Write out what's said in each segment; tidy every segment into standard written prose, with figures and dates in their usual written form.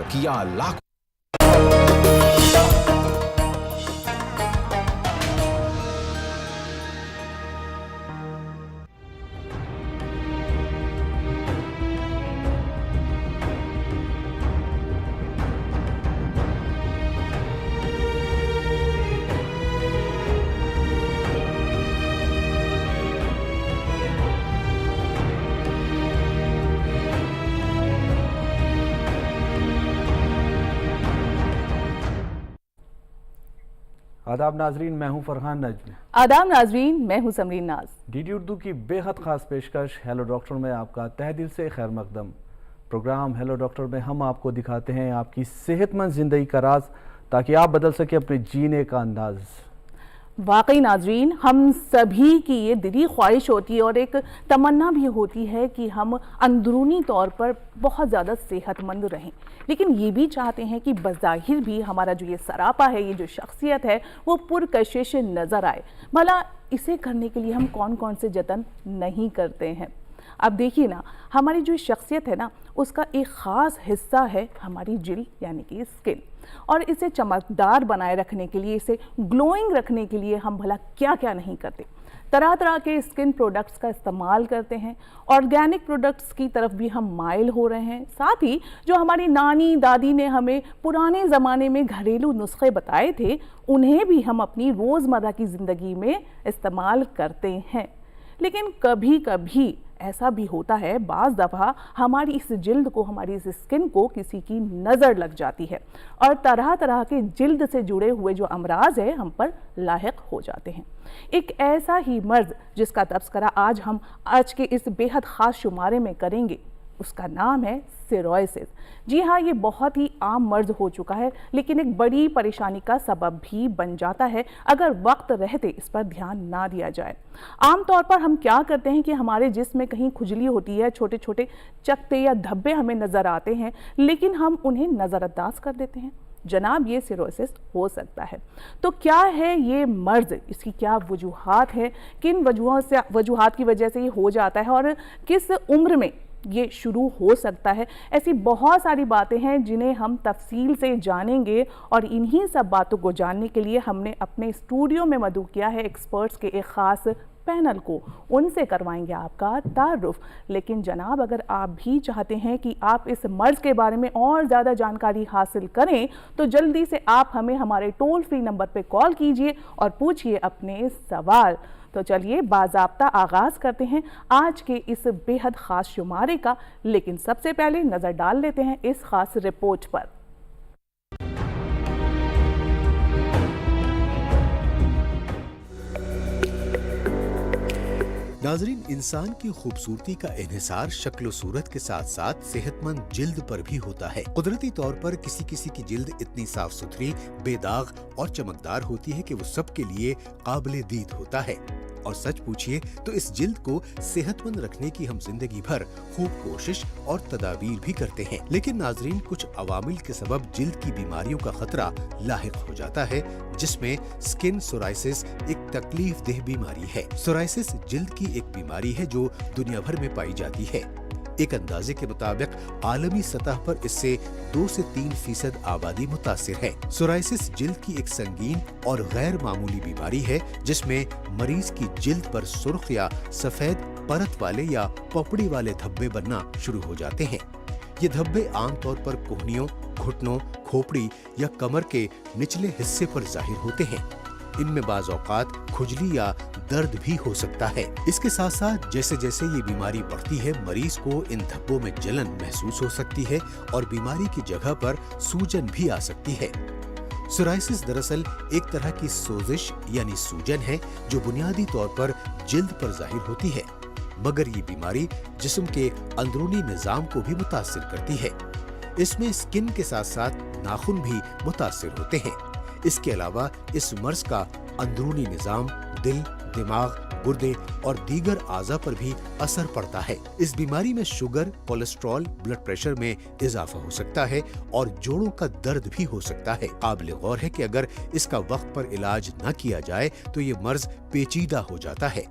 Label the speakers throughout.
Speaker 1: पर किया लाखों।
Speaker 2: आदाब नाजरीन, मैं हूं फरहान नजमी।
Speaker 3: आदाब नाजरीन, मैं हूं समरीन नाज।
Speaker 2: डीडी उर्दू की बेहद ख़ास पेशकश हेलो डॉक्टर में आपका तहे दिल से खैर मकदम। प्रोग्राम हेलो डॉक्टर में हम आपको दिखाते हैं आपकी सेहतमंद ज़िंदगी का राज, ताकि आप बदल सके अपने जीने का अंदाज़।
Speaker 3: वाकई नाजरीन, हम सभी की ये दिली ख्वाहिश होती है और एक तमन्ना भी होती है कि हम अंदरूनी तौर पर बहुत ज़्यादा सेहतमंद रहें, लेकिन ये भी चाहते हैं कि बज़ाहिर भी हमारा जो ये सरापा है, ये जो शख्सियत है, वो पुरकशिश नज़र आए। भला इसे करने के लिए हम कौन कौन से जतन नहीं करते हैं। अब देखिए ना, हमारी जो शख्सियत है ना, उसका एक ख़ास हिस्सा है हमारी जिल्द यानी कि स्किन, और इसे चमकदार बनाए रखने के लिए, इसे ग्लोइंग रखने के लिए हम भला क्या क्या नहीं करते। तरह तरह के स्किन प्रोडक्ट्स का इस्तेमाल करते हैं, ऑर्गेनिक प्रोडक्ट्स की तरफ भी हम माइल हो रहे हैं। साथ ही जो हमारी नानी दादी ने हमें पुराने ज़माने में घरेलू नुस्खे बताए थे, उन्हें भी हम अपनी रोज़मर्रा की ज़िंदगी में इस्तेमाल करते हैं। लेकिन कभी कभी ऐसा भी होता है, बाज़ दफ़ा हमारी इस जिल्द को, हमारी इस स्किन को किसी की नज़र लग जाती है और तरह तरह के जिल्द से जुड़े हुए जो अमराज है हम पर लाहिक हो जाते हैं। एक ऐसा ही मर्ज़ जिसका तज़किरा आज के इस बेहद ख़ास शुमारे में करेंगे, उसका नाम है सोरायसिस। जी हाँ, ये बहुत ही आम मर्ज़ हो चुका है, लेकिन एक बड़ी परेशानी का सबब भी बन जाता है अगर वक्त रहते इस पर ध्यान ना दिया जाए। आम तौर पर हम क्या करते हैं कि हमारे जिस्म में कहीं खुजली होती है, छोटे छोटे चकत्ते या धब्बे हमें नज़र आते हैं, लेकिन हम उन्हें नज़रअंदाज कर देते हैं। जनाब, ये सोरायसिस हो सकता है। तो क्या है ये मर्ज़, इसकी क्या वजूहात है, किन वजूहात की वजह से ये हो जाता है और किस उम्र में ये शुरू हो सकता है। ऐसी बहुत सारी बातें हैं जिन्हें हम तफसील से जानेंगे, और इन्हीं सब बातों को जानने के लिए हमने अपने स्टूडियो में मदऊ किया है एक्सपर्ट्स के एक ख़ास पैनल को। उनसे करवाएंगे आपका तारुफ। लेकिन जनाब, अगर आप भी चाहते हैं कि आप इस मर्ज़ के बारे में और ज़्यादा जानकारी हासिल करें, तो जल्दी से आप हमें हमारे टोल फ्री नंबर पर कॉल कीजिए और पूछिए अपने सवाल। तो चलिए बाज़ाब्ता आगाज़ करते हैं आज के इस बेहद ख़ास शुमारे का, लेकिन सबसे पहले नज़र डाल लेते हैं इस ख़ास रिपोर्ट पर।
Speaker 4: नाजरीन, इंसान की खूबसूरती का इन्हिसार शक्ल सूरत के साथ साथ सेहतमंद जिल्द पर भी होता है। कुदरती तौर पर किसी किसी की जिल्द इतनी साफ सुथरी, बेदाग और चमकदार होती है कि वो सबके लिए काबिल दीद होता है। और सच पूछिए तो इस जिल्द को सेहतमंद रखने की हम जिंदगी भर खूब कोशिश और तदाबीर भी करते हैं, लेकिन नाजरीन, कुछ अवामिल के सबब जिल्द की बीमारियों का खतरा लाहिक हो जाता है, जिसमें स्किन सोरायसिस एक तकलीफ देह बीमारी है। सोरायसिस जिल्द की एक बीमारी है जो दुनिया भर में पाई जाती है। एक अंदाजे के मुताबिक आलमी सतह पर इससे 2 से 3% आबादी मुतासिर है। सोरायसिस जिल्द की एक संगीन और गैर मामूली बीमारी है, जिसमें मरीज की जिल्द पर सुर्ख या सफेद परत वाले या पपड़ी वाले धब्बे बनना शुरू हो जाते हैं। ये धब्बे आमतौर पर कोहनियों, घुटनों, खोपड़ी या कमर के निचले हिस्से पर जाहिर होते हैं। इनमें बाज़ औक़ात खुजली या दर्द भी हो सकता है। इसके साथ साथ जैसे जैसे ये बीमारी बढ़ती है, मरीज को इन धब्बों में जलन महसूस हो सकती है और बीमारी की जगह पर सूजन भी आ सकती है। सोरायसिस दरअसल एक तरह की सोजिश यानी सूजन है जो बुनियादी तौर पर जिल्द पर जाहिर होती है, मगर ये बीमारी जिस्म के अंदरूनी निजाम को भी मुतासिर करती है। इसमें स्किन के साथ साथ नाखून भी मुतासिर होते हैं। इसके अलावा इस मर्ज का अंदरूनी निजाम, दिल, दिमाग, गुर्दे और दीगर आज़ा पर भी असर पड़ता है। इस बीमारी में शुगर, कोलेस्ट्रॉल, ब्लड प्रेशर में इजाफा हो सकता है और जोड़ों का दर्द भी हो सकता है। काबिल गौर है कि अगर इसका वक्त पर इलाज न किया जाए तो ये मर्ज पेचीदा हो जाता है।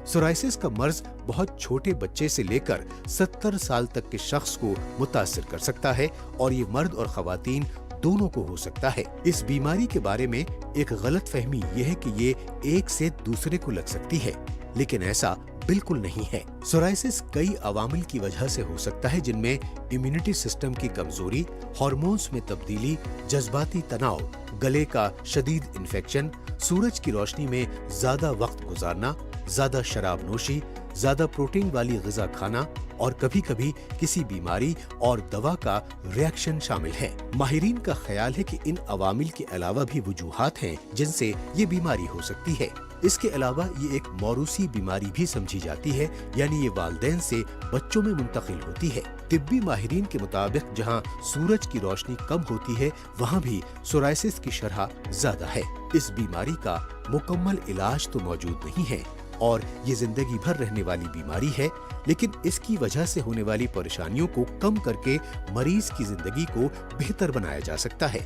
Speaker 4: सोराइसिस का मर्ज बहुत छोटे बच्चे से लेकर 70 साल तक के शख्स को मुतासिर कर सकता है और ये मर्द और खवातीन दोनों को हो सकता है। इस बीमारी के बारे में एक गलत फहमी यह है कि ये एक से दूसरे को लग सकती है, लेकिन ऐसा बिल्कुल नहीं है। सोराइसिस कई अवामिल की वजह से हो सकता है, जिनमें इम्यूनिटी सिस्टम की कमजोरी, हार्मोन्स में तब्दीली, जज्बाती तनाव, गले का शदीद इन्फेक्शन, सूरज की रोशनी में ज्यादा वक्त गुजारना, ज्यादा शराब नोशी, ज्यादा प्रोटीन वाली ग़िज़ा खाना और कभी कभी किसी बीमारी और दवा का रिएक्शन शामिल है। माहिरीन का ख्याल है कि इन अवामिल के अलावा भी वजूहात हैं जिनसे ये बीमारी हो सकती है। इसके अलावा ये एक मौरूसी बीमारी भी समझी जाती है, यानी ये वालिदैन से बच्चों में मुंतकिल होती है। तिब्बी माहिरीन के मुताबिक जहाँ सूरज की रोशनी कम होती है, वहाँ भी सोराइसिस की शरह ज्यादा है। इस बीमारी का मुकम्मल इलाज तो मौजूद नहीं है और ये जिंदगी भर रहने वाली बीमारी है, लेकिन इसकी वजह से होने वाली परेशानियों को कम करके मरीज की जिंदगी को बेहतर बनाया जा सकता है।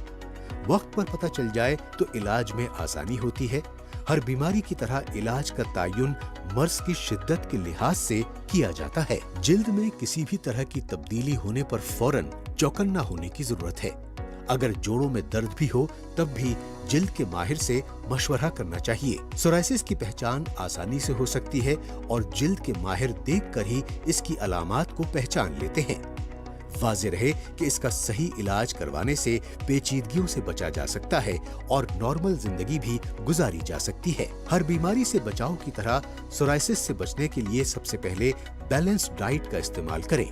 Speaker 4: वक्त पर पता चल जाए तो इलाज में आसानी होती है। हर बीमारी की तरह इलाज का तयन मर्ज की शिद्दत के लिहाज से किया जाता है। जिल्द में किसी भी तरह की तब्दीली होने पर फौरन चौकन्ना होने की जरूरत है। अगर जोड़ों में दर्द भी हो तब भी जिल्द के माहिर से मशवरा करना चाहिए। सोराइसिस की पहचान आसानी से हो सकती है और जिल्द के माहिर देखकर ही इसकी अलामात को पहचान लेते हैं। वाज़ेह रहे कि इसका सही इलाज करवाने से पेचीदगियों से बचा जा सकता है और नॉर्मल जिंदगी भी गुजारी जा सकती है। हर बीमारी से बचाव की तरह सोराइसिस से बचने के लिए सबसे पहले बैलेंस्ड डाइट का इस्तेमाल करें।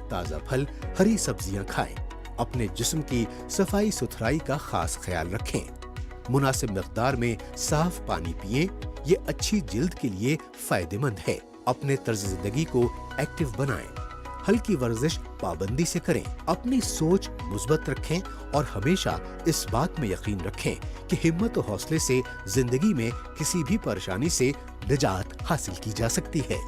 Speaker 4: ताज़ा फल, हरी सब्जियां खाएं। अपने जिस्म की सफाई सुथराई का खास ख्याल रखें। मुनासिब मकदार में साफ पानी पिएं। ये अच्छी जिल्द के लिए फायदेमंद है। अपने तर्ज जिंदगी को एक्टिव बनाएं। हल्की वर्जिश पाबंदी से करें। अपनी सोच मुस्बत रखें और हमेशा इस बात में यकीन रखें कि हिम्मत और हौसले से जिंदगी में किसी भी परेशानी से निजात हासिल की जा सकती है।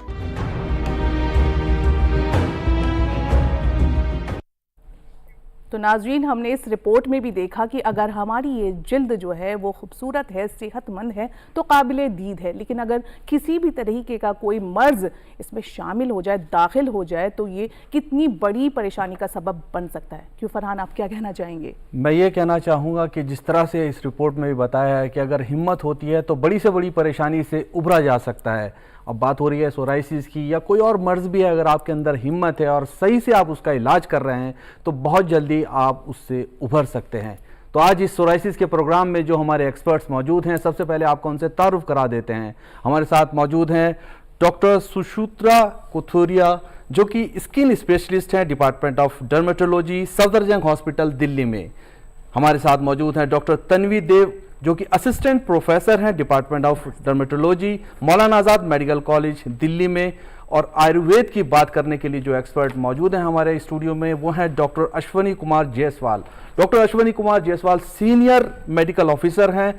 Speaker 3: तो नाजरीन, हमने इस रिपोर्ट में भी देखा कि अगर हमारी ये जिल्द जो है वो खूबसूरत है, सेहतमंद है तो काबिल दीद है, लेकिन अगर किसी भी तरीके का कोई मर्ज इसमें शामिल हो जाए, दाखिल हो जाए, तो ये कितनी बड़ी परेशानी का सबब बन सकता है। क्यों फरहान, आप क्या कहना चाहेंगे?
Speaker 2: मैं ये कहना चाहूँगा कि जिस तरह से इस रिपोर्ट में भी बताया है कि अगर हिम्मत होती है तो बड़ी से बड़ी परेशानी से उभरा जा सकता है। अब बात हो रही है सोराइसिस की या कोई और मर्ज भी है, अगर आपके अंदर हिम्मत है और सही से आप उसका इलाज कर रहे हैं तो बहुत जल्दी आप उससे उभर सकते हैं। तो आज इस सोराइसिस के प्रोग्राम में जो हमारे एक्सपर्ट्स मौजूद हैं, सबसे पहले आपको उनसे तारुफ करा देते हैं। हमारे साथ मौजूद हैं डॉक्टर सुश्रुता कुथुरिया, जो कि स्किन स्पेशलिस्ट हैं, department of dermatology, Safdarjung hospital, Delhi में। हमारे साथ मौजूद हैं डॉक्टर तन्वी देव, जो कि असिस्टेंट प्रोफेसर हैं, department of dermatology, Maulana Azad medical college, Delhi में। और आयुर्वेद की बात करने के लिए जो एक्सपर्ट मौजूद हैं हमारे स्टूडियो में, वो हैं doctor Ashwani Kumar Jaiswal. Doctor Ashwani Kumar Jaiswal senior medical officer हैं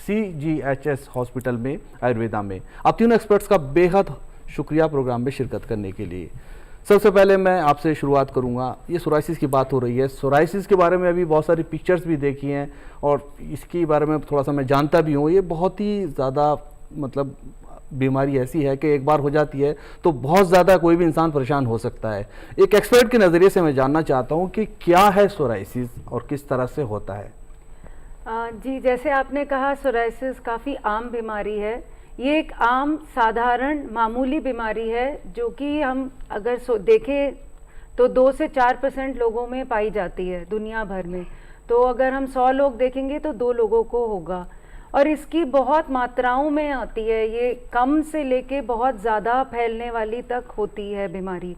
Speaker 2: CGHS हॉस्पिटल में, आयुर्वेदा में। आप तीनों एक्सपर्ट्स का बेहद शुक्रिया प्रोग्राम में शिरकत करने के लिए। सबसे पहले मैं आपसे शुरुआत करूंगा। ये सोराइसिस की बात हो रही है, सोराइसिस के बारे में अभी बहुत सारी पिक्चर्स भी देखी हैं और इसके बारे में थोड़ा सा मैं जानता भी हूँ। ये बहुत ही ज़्यादा मतलब बीमारी ऐसी है कि एक बार हो जाती है तो बहुत ज़्यादा कोई भी इंसान परेशान हो सकता है। एक एक्सपर्ट के नज़रिए से मैं जानना चाहता हूँ कि क्या है सोराइसिस और किस तरह से होता है।
Speaker 1: जी, जैसे आपने कहा, सोराइसिस काफ़ी आम बीमारी है। ये एक आम साधारण मामूली बीमारी है जो कि हम अगर देखें तो 2 से 4% लोगों में पाई जाती है दुनिया भर में। तो अगर हम 100 लोग देखेंगे तो 2 लोगों को होगा और इसकी बहुत मात्राओं में आती है। ये कम से लेके बहुत ज़्यादा फैलने वाली तक होती है बीमारी।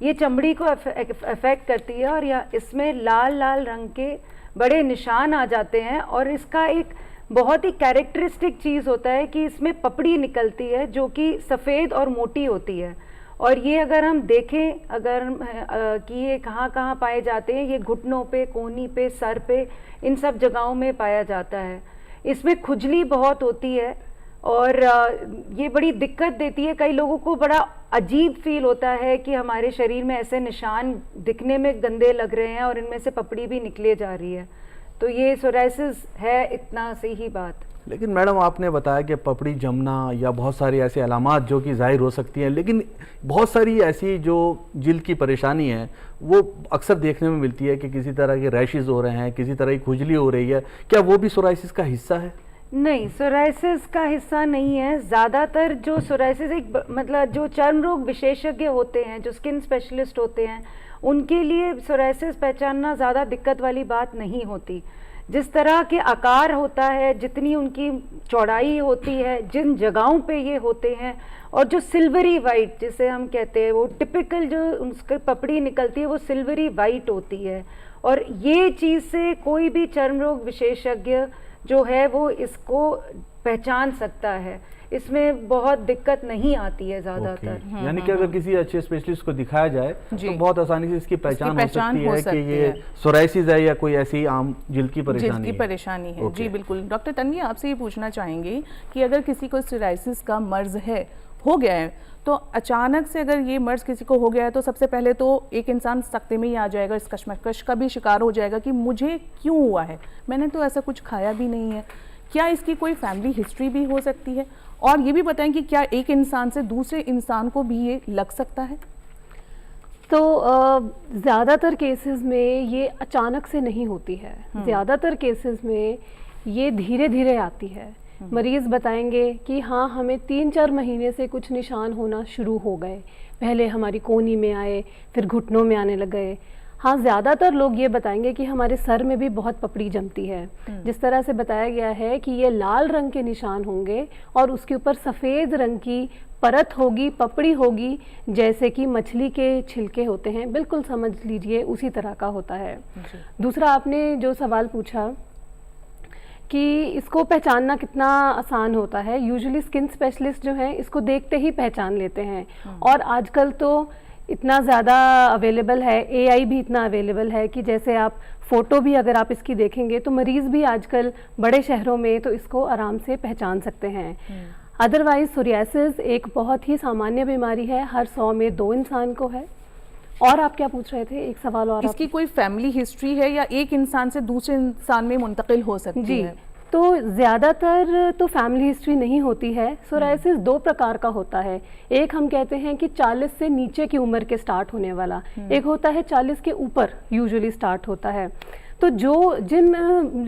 Speaker 1: ये चमड़ी को अफेक्ट करती है और इसमें लाल लाल रंग के बड़े निशान आ जाते हैं और इसका एक बहुत ही कैरेक्टरिस्टिक चीज़ होता है कि इसमें पपड़ी निकलती है जो कि सफ़ेद और मोटी होती है। और ये अगर हम देखें कि ये कहाँ कहाँ पाए जाते हैं, ये घुटनों पे, कोहनी पे, सर पे, इन सब जगहों में पाया जाता है। इसमें खुजली बहुत होती है और ये बड़ी दिक्कत देती है। कई लोगों को बड़ा अजीब फील होता है कि हमारे शरीर में ऐसे निशान दिखने में गंदे लग रहे हैं और इनमें से पपड़ी भी निकले जा रही है। तो ये सोराइसिस है, इतना सी ही बात।
Speaker 2: लेकिन मैडम आपने बताया कि पपड़ी जमना या बहुत सारी ऐसी अलामात जो कि जाहिर हो सकती हैं, लेकिन बहुत सारी ऐसी जो जिल्द की परेशानी है वो अक्सर देखने में मिलती है कि किसी तरह के रैशेस हो रहे हैं, किसी तरह की खुजली हो रही है, क्या वो भी सोराइसिस का हिस्सा है?
Speaker 1: नहीं, सोराइसिस का हिस्सा नहीं है। ज़्यादातर जो सोराइसिस मतलब जो चर्म रोग विशेषज्ञ होते हैं, जो स्किन स्पेशलिस्ट होते हैं, उनके लिए सोराइसिस पहचानना ज़्यादा दिक्कत वाली बात नहीं होती। जिस तरह के आकार होता है, जितनी उनकी चौड़ाई होती है, जिन जगहों पे ये होते हैं, और जो सिल्वरी वाइट जिसे हम कहते हैं, वो टिपिकल जो उसकी पपड़ी निकलती है वो सिल्वरी वाइट होती है। और ये चीज़ से कोई भी चर्म रोग विशेषज्ञ जो है वो इसको पहचान सकता है, इसमें बहुत दिक्कत नहीं आती है ज़्यादातर।
Speaker 2: यानी कि अगर किसी अच्छे स्पेशलिस्ट को दिखाया जाए तो बहुत आसानी से इसकी पहचान हो सकती है कि ये सोराइसिस है या कोई ऐसी आम जिल्द की परेशानी
Speaker 3: है। जी बिल्कुल। डॉक्टर तन्वी, आपसे ये पूछना चाहेंगे कि अगर किसी को सोराइसिस का मर्ज हो गया है, तो अचानक से अगर ये मर्ज किसी को हो गया है तो सबसे पहले तो एक इंसान सख्ते में ही आ जाएगा, इस कश्मकश का भी शिकार हो जाएगा कि मुझे क्यों हुआ है, मैंने तो ऐसा कुछ खाया भी नहीं है। क्या इसकी कोई फैमिली हिस्ट्री भी हो सकती है? और ये भी बताएं कि क्या एक इंसान से दूसरे इंसान को भी ये लग सकता है?
Speaker 5: तो ज़्यादातर केसेस में ये अचानक से नहीं होती है। ज़्यादातर केसेस में ये धीरे धीरे आती है। मरीज़ बताएंगे कि हाँ, हमें 3-4 महीने से कुछ निशान होना शुरू हो गए, पहले हमारी कोहनी में आए, फिर घुटनों में आने लग गए। हाँ, ज़्यादातर लोग ये बताएंगे कि हमारे सर में भी बहुत पपड़ी जमती है। जिस तरह से बताया गया है कि ये लाल रंग के निशान होंगे और उसके ऊपर सफ़ेद रंग की परत होगी, पपड़ी होगी, जैसे कि मछली के छिलके होते हैं, बिल्कुल समझ लीजिए उसी तरह का होता है। दूसरा, आपने जो सवाल पूछा कि इसको पहचानना कितना आसान होता है, यूजुअली स्किन स्पेशलिस्ट जो हैं इसको देखते ही पहचान लेते हैं। और आजकल तो इतना ज़्यादा अवेलेबल है, AI भी इतना अवेलेबल है कि जैसे आप फ़ोटो भी अगर आप इसकी देखेंगे तो मरीज़ भी आजकल बड़े शहरों में तो इसको आराम से पहचान सकते हैं। अदरवाइज़ सोरियासिस एक बहुत ही सामान्य बीमारी है, हर 100 में 2 इंसान को है। और आप क्या पूछ रहे थे? एक सवाल और।
Speaker 3: इसकी कोई फैमिली हिस्ट्री है या एक इंसान से दूसरे इंसान में मुंतकिल हो सकती है?
Speaker 5: तो ज़्यादातर तो फैमिली हिस्ट्री नहीं होती है। सोराइसिस 2 प्रकार का होता है। एक हम कहते हैं कि 40 से नीचे की उम्र के स्टार्ट होने वाला, एक होता है 40 के ऊपर यूजुअली स्टार्ट होता है। तो जिन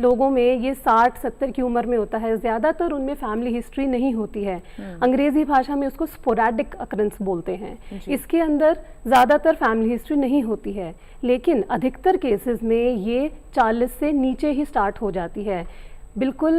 Speaker 5: लोगों में ये 60-70 की उम्र में होता है, ज़्यादातर उनमें फैमिली हिस्ट्री नहीं होती है। अंग्रेज़ी भाषा में उसको स्पोरेडिक अकरेंस बोलते हैं। इसके अंदर ज़्यादातर फैमिली हिस्ट्री नहीं होती है, लेकिन अधिकतर केसेस में ये 40 से नीचे ही स्टार्ट हो जाती है, बिल्कुल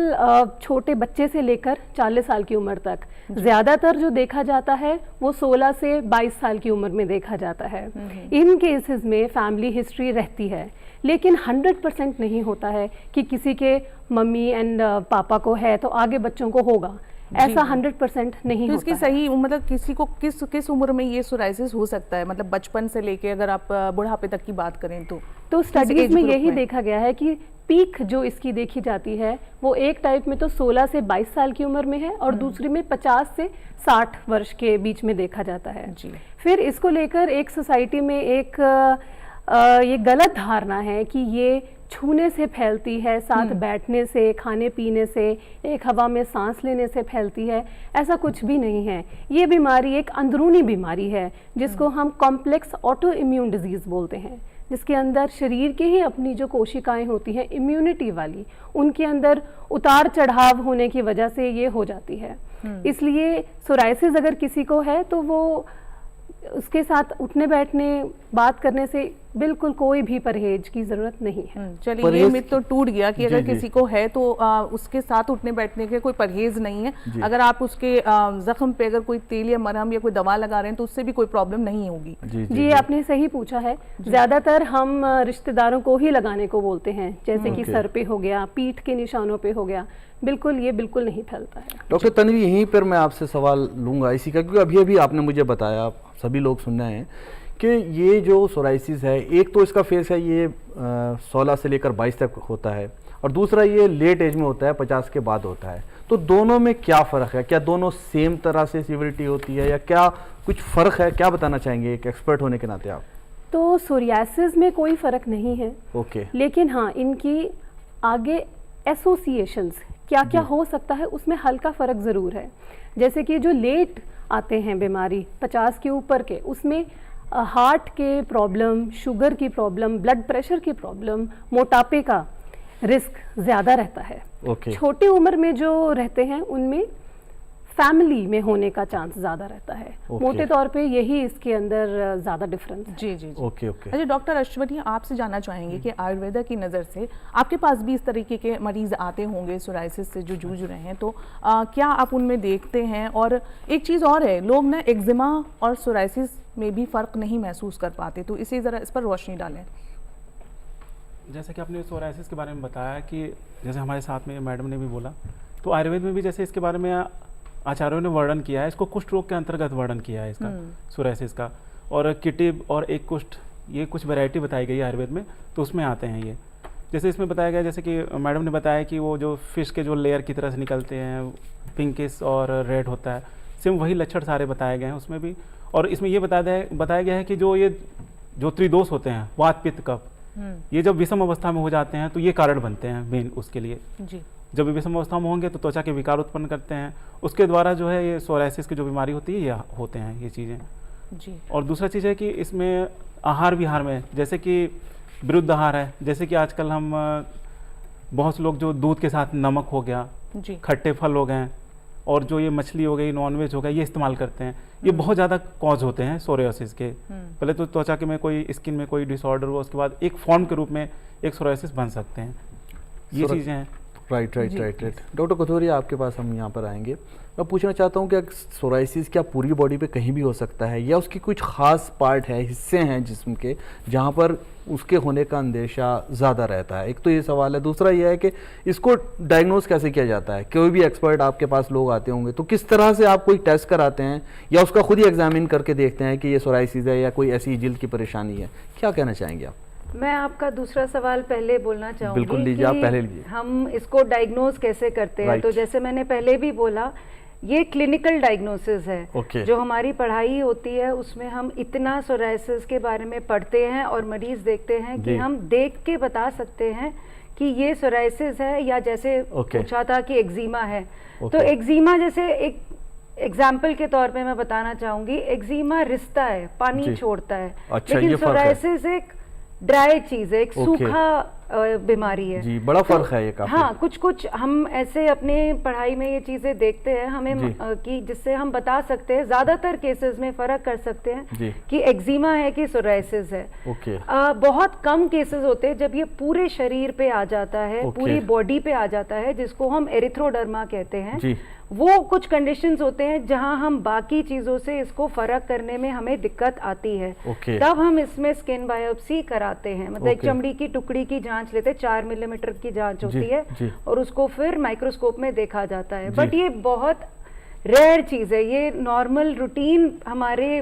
Speaker 5: छोटे बच्चे से लेकर 40 साल की उम्र तक। ज़्यादातर जो देखा जाता है वो 16 से 22 साल की उम्र में देखा जाता है। इन केसेस में फैमिली हिस्ट्री रहती है, लेकिन 100% नहीं होता है कि किसी के मम्मी एंड पापा को है तो आगे बच्चों को होगा, ऐसा 100% नहीं
Speaker 3: तो
Speaker 5: होता
Speaker 3: इसकी सही मतलब किसी को किस उम्र में ये सोराइसिस हो सकता है, मतलब बचपन से लेके अगर आप बुढ़ापे तक की बात करें तो
Speaker 5: स्टडीज में यही देखा गया है कि पीक जो इसकी देखी जाती है वो एक टाइप में तो 16 से 22 साल की उम्र में है और दूसरी में 50 से 60 वर्ष के बीच में देखा जाता है। फिर इसको लेकर एक सोसाइटी में एक ये गलत धारणा है कि ये छूने से फैलती है, साथ बैठने से, खाने पीने से, एक हवा में सांस लेने से फैलती है। ऐसा कुछ भी नहीं है। ये बीमारी एक अंदरूनी बीमारी है जिसको हम कॉम्प्लेक्स ऑटो इम्यून डिजीज़ बोलते हैं, जिसके अंदर शरीर की ही अपनी जो कोशिकाएं होती हैं इम्यूनिटी वाली, उनके अंदर उतार चढ़ाव होने की वजह से ये हो जाती है। इसलिए सोराइसिस अगर किसी को है तो वो उसके साथ उठने बैठने बात करने से बिल्कुल कोई भी परहेज की जरूरत नहीं है।
Speaker 3: चलिए, ये मिथ तो टूट गया कि अगर किसी को है तो उसके साथ उठने बैठने के कोई परहेज नहीं है। अगर आप उसके जख्म पे अगर कोई तेल या मरहम या कोई दवा लगा रहे हैं तो उससे भी कोई प्रॉब्लम नहीं होगी।
Speaker 5: जी, आपने सही पूछा है। ज्यादातर हम रिश्तेदारों को ही लगाने को बोलते हैं, जैसे कि सर पे हो गया, पीठ के निशानों पे हो गया। बिल्कुल, ये बिल्कुल नहीं फैलता है।
Speaker 2: डॉक्टर तन्वी, यहीं पर मैं आपसे सवाल लूँगा इसी का, क्योंकि अभी आपने मुझे बताया, सभी लोग सुन रहे हैं कि ये जो सोराइसिस है, एक तो इसका फेस है ये 16 से लेकर 22 तक होता है और दूसरा ये लेट एज में होता है, 50 के बाद होता है। तो दोनों में क्या फ़र्क है? क्या दोनों सेम तरह से सीवियरिटी होती है या क्या कुछ फ़र्क है? क्या बताना चाहेंगे एक एक्सपर्ट होने के नाते आप?
Speaker 5: तो सोरियासिस में कोई फ़र्क नहीं है।
Speaker 2: ओके।
Speaker 5: लेकिन हाँ, इनकी आगे एसोसिएशंस क्या क्या हो सकता है उसमें हल्का फ़र्क ज़रूर है। जैसे कि जो लेट आते हैं बीमारी 50 के ऊपर के, उसमें हार्ट के प्रॉब्लम, शुगर की प्रॉब्लम, ब्लड प्रेशर की प्रॉब्लम, मोटापे का रिस्क ज़्यादा रहता है। छोटी उम्र में जो रहते हैं उनमें फैमिली में होने का चांस ज़्यादा रहता है। मोटे तौर पे यही इसके अंदर ज़्यादा डिफरेंस है।
Speaker 3: जी जी जी।
Speaker 2: ओके।
Speaker 3: अच्छा डॉक्टर अश्वनी, आपसे जानना चाहेंगे कि आयुर्वेदा की नज़र से आपके पास भी इस तरीके के मरीज आते होंगे सोराइसिस से जो जूझ रहे हैं, तो क्या आप उनमें देखते हैं? और एक चीज़ और है, लोग ना एक्जिमा और सोराइसिस में भी फ़र्क नहीं महसूस कर पाते, तो इसे ज़रा इस पर रोशनी डालें।
Speaker 6: जैसे कि आपने सोराइसिस के बारे में बताया कि जैसे हमारे साथ में मैडम ने भी बोला, तो आयुर्वेद में भी जैसे इसके बारे में आचार्यों ने वर्णन किया है, इसको कुष्ठ रोग के अंतर्गत वर्णन किया है इसका, सोराइसिस का। और किटिब और एक कुष्ठ, ये कुछ वैरायटी बताई गई है आयुर्वेद में, तो उसमें आते हैं ये। जैसे इसमें बताया गया, जैसे कि मैडम ने बताया कि वो जो फिश के जो लेयर की तरह से निकलते हैं, पिंकिश और रेड होता है, सेम वही लक्षण सारे बताए गए हैं उसमें भी। और इसमें ये बताया गया है कि जो त्रिदोष होते हैं, वात पित्त कफ, ये जब विषम अवस्था में हो जाते हैं तो ये कारण बनते हैं मेन उसके लिए।
Speaker 3: जी।
Speaker 6: जब विषम अवस्था में होंगे तो त्वचा के विकार उत्पन्न करते हैं, उसके द्वारा जो है ये सोराइसिस की जो बीमारी होती है ये होते हैं ये चीज़ें।
Speaker 3: जी।
Speaker 6: और दूसरा चीज़ है कि इसमें आहार विहार में, जैसे कि विरुद्ध आहार है, जैसे कि आजकल हम बहुत से लोग जो दूध के साथ नमक हो गया, खट्टे फल हो गए, और जो ये मछली हो गई, नॉनवेज हो गया, ये इस्तेमाल करते हैं। ये बहुत ज़्यादा कॉज होते हैं सोराइसिस के। पहले तो त्वचा के में कोई स्किन में कोई डिसऑर्डर हुआ, उसके बाद एक फॉर्म के रूप में एक सोराइसिस बन सकते हैं। ये चीज़ें हैं।
Speaker 2: राइट। डॉक्टर कथोरिया, आपके पास हम यहाँ पर आएंगे। मैं पूछना चाहता हूँ कि सोराइसिस क्या पूरी बॉडी पे कहीं भी हो सकता है, या उसकी कुछ खास पार्ट है, हिस्से हैं जिस्म के जहाँ पर उसके होने का अंदेशा ज़्यादा रहता है? एक तो ये सवाल है। दूसरा ये है कि इसको डायग्नोज कैसे किया जाता है? कोई भी एक्सपर्ट आपके पास लोग आते होंगे, तो किस तरह से आप कोई टेस्ट कराते हैं या उसका खुद ही एग्जामिन करके देखते हैं कि ये सोराइसिस है या कोई ऐसी जिल्द की परेशानी है? क्या कहना चाहेंगे आप?
Speaker 1: मैं आपका दूसरा सवाल पहले बोलना चाहूँगी।
Speaker 2: बिल्कुल लीजिए, आप पहले लीजिए।
Speaker 1: हम इसको डायग्नोज कैसे करते हैं? तो जैसे मैंने पहले भी बोला, ये क्लिनिकल डायग्नोसिस है। जो हमारी पढ़ाई होती है उसमें हम इतना सोराइसिस के बारे में पढ़ते हैं और मरीज देखते हैं कि हम देख के बता सकते हैं कि ये सोराइसिस है, या जैसे पूछा था कि एक्जिमा है। तो एक्जिमा, जैसे एक एग्जाम्पल के तौर पे मैं बताना चाहूँगी, एक्जिमा रिश्ता है, पानी छोड़ता है। लेकिन सोराइसिस एक ड्राई चीज है, एक सूखा बीमारी है।
Speaker 2: जी, बड़ा फर्क है ये काफी।
Speaker 1: हाँ, कुछ हम ऐसे अपने पढ़ाई में ये चीजें देखते हैं हमें कि जिससे हम बता सकते हैं, ज्यादातर केसेस में फर्क कर सकते हैं कि एक्जिमा है कि सोराइसिस है। बहुत कम केसेस होते हैं जब ये पूरे शरीर पे आ जाता है, पूरी बॉडी पे आ जाता है, जिसको हम एरिथ्रोडर्मा कहते हैं। वो कुछ कंडीशंस होते हैं जहां हम बाकी चीजों से इसको फर्क करने में हमें दिक्कत आती है। तब हम इसमें स्किन बायोप्सी कराते हैं, मतलब एक चमड़ी की टुकड़ी की जांच लेते हैं, 4 मिलीमीटर की जांच होती है, और उसको फिर माइक्रोस्कोप में देखा जाता है। बट ये बहुत रेयर चीज है, ये नॉर्मल रूटीन हमारे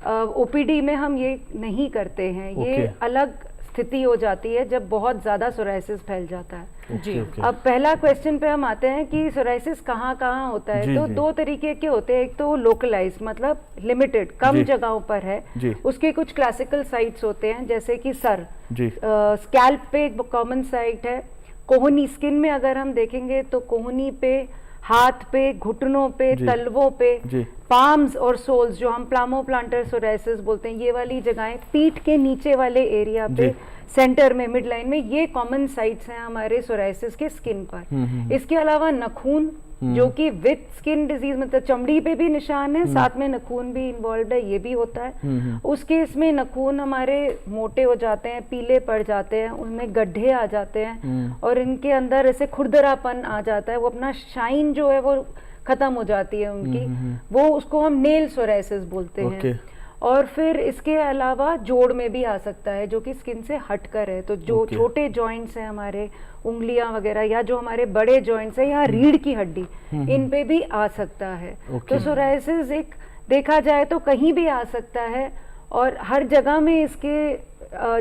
Speaker 1: ओपीडी में हम ये नहीं करते हैं। ये अलग स्थिति हो जाती है जब बहुत ज्यादा सोराइसिस फैल जाता है।
Speaker 3: जी।
Speaker 1: अब पहला क्वेश्चन पे हम आते हैं कि सोराइसिस कहाँ कहाँ होता है। तो दो तरीके के होते हैं, एक तो लोकलाइज, मतलब लिमिटेड, कम जगहों पर है। उसके कुछ क्लासिकल साइट्स होते हैं, जैसे कि सर, स्कैल्प पे एक कॉमन साइट है। कोहनी, स्किन में अगर हम देखेंगे तो कोहनी पे, हाथ पे, घुटनों पे, तलवों पे, पाम्स और सोल्स, जो हम प्लामोप्लांटर सोराइसिस बोलते हैं, ये वाली जगहें, पीठ के नीचे वाले एरिया पे, सेंटर में, मिड लाइन में, ये कॉमन साइट्स हैं हमारे सोराइसिस के स्किन पर। इसके अलावा नखून, जो कि विथ स्किन डिजीज, मतलब चमड़ी पे भी निशान है, साथ में नखून भी इन्वॉल्व है, ये भी होता है। उस केस में नखून हमारे मोटे हो जाते हैं, पीले पड़ जाते हैं, उनमें गड्ढे आ जाते हैं, और इनके अंदर ऐसे खुरदरापन आ जाता है, वो अपना शाइन जो है वो खत्म हो जाती है उनकी, वो उसको हम नेल सोराइसिस बोलते हैं। और फिर इसके अलावा जोड़ में भी आ सकता है, जो कि स्किन से हटकर है। तो जो छोटे जॉइंट्स हैं हमारे, उंगलियां वगैरह, या जो हमारे बड़े जॉइंट्स हैं, या रीढ़ की हड्डी, इन पे भी आ सकता है। तो सोराइसिस एक देखा जाए तो कहीं भी आ सकता है, और हर जगह में इसके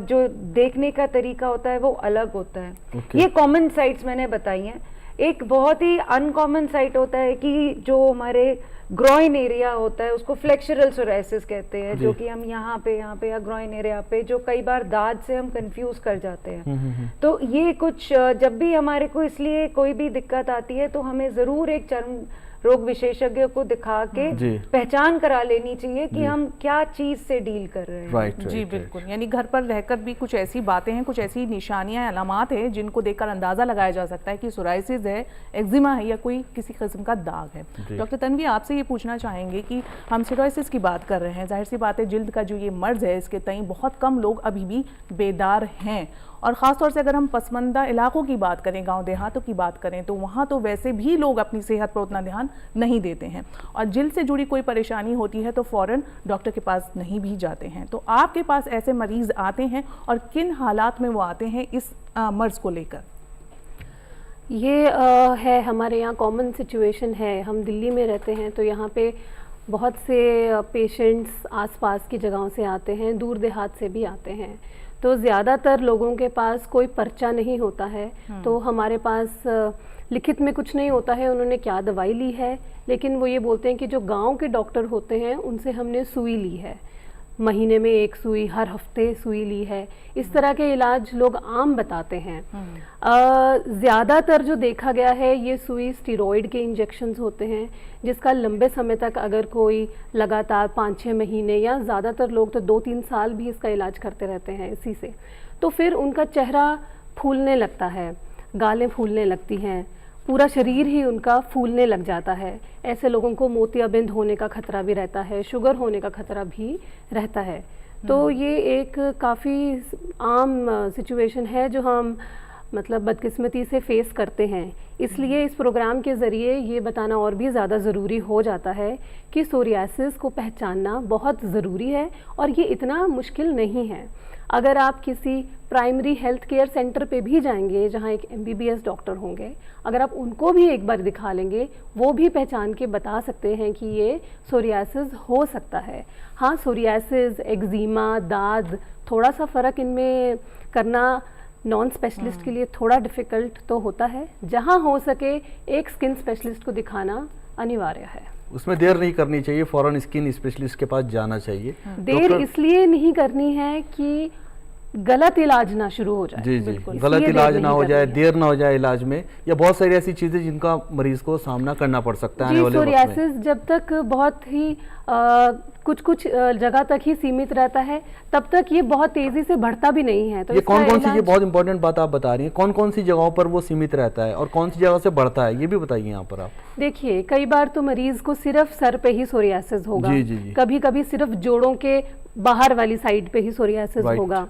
Speaker 1: जो देखने का तरीका होता है वो अलग होता है। ये कॉमन साइट्स मैंने बताई हैं। एक बहुत ही अनकॉमन साइट होता है कि जो हमारे ग्रॉइन एरिया होता है उसको फ्लेक्सुरल सोराइसिस कहते हैं, जो कि हम यहाँ पे या ग्रॉइन एरिया पे, जो कई बार दाद से हम कंफ्यूज कर जाते हैं। तो ये कुछ जब भी हमारे को इसलिए कोई भी दिक्कत आती है तो हमें जरूर एक चर्म रोग विशेषज्ञ को दिखा के पहचान करा लेनी चाहिए कि हम क्या चीज से डील कर रहे हैं।
Speaker 3: जी बिल्कुल, यानी घर पर रहकर भी कुछ ऐसी बातें हैं, कुछ ऐसी निशानियां, अलामात हैं जिनको देखकर अंदाजा लगाया जा सकता है कि सोराइसिस है, एक्जिमा है या कोई किसी किस्म का दाग है। डॉक्टर तन्वी, आपसे ये पूछना चाहेंगे कि हम सोराइसिस की बात कर रहे हैं, जाहिर सी बात है जिल्द का जो ये मर्ज है इसके तई बहुत कम लोग अभी भी बेदार हैं, और ख़ासतौर से अगर हम पसमानदा इलाकों की बात करें, गांव देहातों की बात करें, तो वहाँ तो वैसे भी लोग अपनी सेहत पर उतना ध्यान नहीं देते हैं, और जिल्द से जुड़ी कोई परेशानी होती है तो फ़ौरन डॉक्टर के पास नहीं भी जाते हैं। तो आपके पास ऐसे मरीज़ आते हैं और किन हालात में वो आते हैं इस मर्ज़ को लेकर?
Speaker 5: ये है हमारे यहाँ कॉमन सिचुएशन है। हम दिल्ली में रहते हैं तो यहाँ पे बहुत से पेशेंट्स आसपास की जगहों से आते हैं, दूर देहात से भी आते हैं। तो ज़्यादातर लोगों के पास कोई पर्चा नहीं होता है, तो हमारे पास लिखित में कुछ नहीं होता है उन्होंने क्या दवाई ली है, लेकिन वो ये बोलते हैं कि जो गांव के डॉक्टर होते हैं उनसे हमने सुई ली है, महीने में 1 सुई, हर हफ्ते सुई ली है। इस तरह के इलाज लोग आम बताते हैं। ज़्यादातर जो देखा गया है ये सुई स्टीरॉयड के इंजेक्शंस होते हैं, जिसका लंबे समय तक अगर कोई लगातार 5-6 महीने या ज़्यादातर लोग तो 2-3 साल भी इसका इलाज करते रहते हैं इसी से, तो फिर उनका चेहरा फूलने लगता है, गालें फूलने लगती हैं, पूरा शरीर ही उनका फूलने लग जाता है। ऐसे लोगों को मोतियाबिंद होने का खतरा भी रहता है, शुगर होने का खतरा भी रहता है। तो ये एक काफ़ी आम सिचुएशन है जो हम मतलब बदकिस्मती से फेस करते हैं। इसलिए इस प्रोग्राम के ज़रिए ये बताना और भी ज़्यादा ज़रूरी हो जाता है कि सोरियासिस को पहचानना बहुत ज़रूरी है और ये इतना मुश्किल नहीं है। अगर आप किसी प्राइमरी हेल्थ केयर सेंटर पे भी जाएंगे जहाँ एक MBBS डॉक्टर होंगे, अगर आप उनको भी एक बार दिखा लेंगे, वो भी पहचान के बता सकते हैं कि ये सोरियासिस हो सकता है। हाँ, सोरियासिस, एक्जिमा, दाद, थोड़ा सा फ़र्क इनमें करना नॉन स्पेशलिस्ट के लिए थोड़ा डिफ़िकल्ट तो होता है। जहाँ हो सके एक स्किन स्पेशलिस्ट को दिखाना अनिवार्य है।
Speaker 2: उसमें देर नहीं करनी चाहिए, फ़ौरन स्किन स्पेशलिस्ट के पास जाना चाहिए।
Speaker 5: देर इसलिए नहीं करनी है कि गलत इलाज ना शुरू हो जाए।
Speaker 2: जी जी, गलत इलाज ना हो जाए, देर ना हो जाए इलाज में, या बहुत सारी ऐसी चीजें जिनका मरीज को सामना करना पड़ सकता है आने वाले वक्त में।
Speaker 5: सोरियासिस जब तक बहुत ही कुछ जगह तक ही सीमित रहता है, तब तक ये बहुत तेजी से बढ़ता भी नहीं है। तो
Speaker 2: ये कौन कौन सी, ये बहुत इंपॉर्टेंट बात आप बता रही हैं, कौन कौन सी जगहों पर वो सीमित रहता है और कौन सी जगह से बढ़ता है, ये भी बताइए यहाँ पर आप।
Speaker 5: देखिए, कई बार तो मरीज को सिर्फ सर पे ही सोरियासिस होगा, कभी कभी सिर्फ जोड़ों के बाहर वाली साइड पे ही सोरियासिस होगा।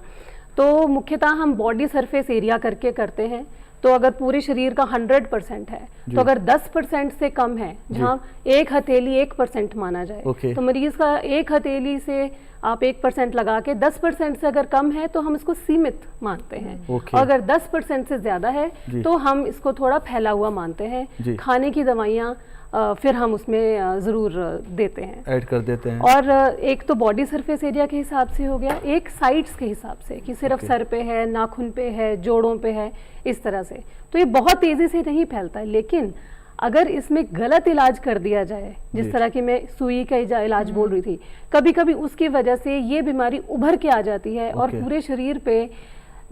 Speaker 5: तो मुख्यतः हम बॉडी सरफेस एरिया करके करते हैं। तो अगर पूरे शरीर का 100% है, तो अगर 10% से कम है, जहाँ 1 हथेली 1% माना जाए, तो मरीज का 1 हथेली से आप 1% लगा के 10% से अगर कम है तो हम इसको सीमित मानते हैं। और अगर 10% से ज्यादा है तो हम इसको थोड़ा फैला हुआ मानते हैं। खाने की दवाइयाँ फिर हम उसमें ज़रूर देते हैं, ऐड कर देते हैं। और एक तो बॉडी सरफेस एरिया के हिसाब से हो गया, एक साइड्स के हिसाब से कि सिर्फ सर पे है, नाखून पे है, जोड़ों पे है, इस तरह से। तो ये बहुत तेज़ी से नहीं फैलता है, लेकिन अगर इसमें गलत इलाज कर दिया जाए, जिस तरह की मैं सुई का इलाज बोल रही थी, कभी कभी उसकी वजह से ये बीमारी उभर के आ जाती है और पूरे शरीर पे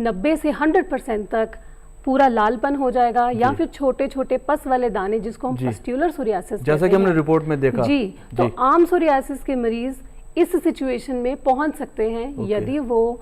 Speaker 5: 90 से 100% तक पूरा लालपन हो जाएगा, या फिर छोटे छोटे पस वाले दाने जिसको हम पस्ट्यूलर सोरियासिस
Speaker 2: जैसा कि हमने रिपोर्ट में देखा।
Speaker 5: जी, तो आम सोरियासिस के मरीज इस सिचुएशन में पहुंच सकते हैं यदि वो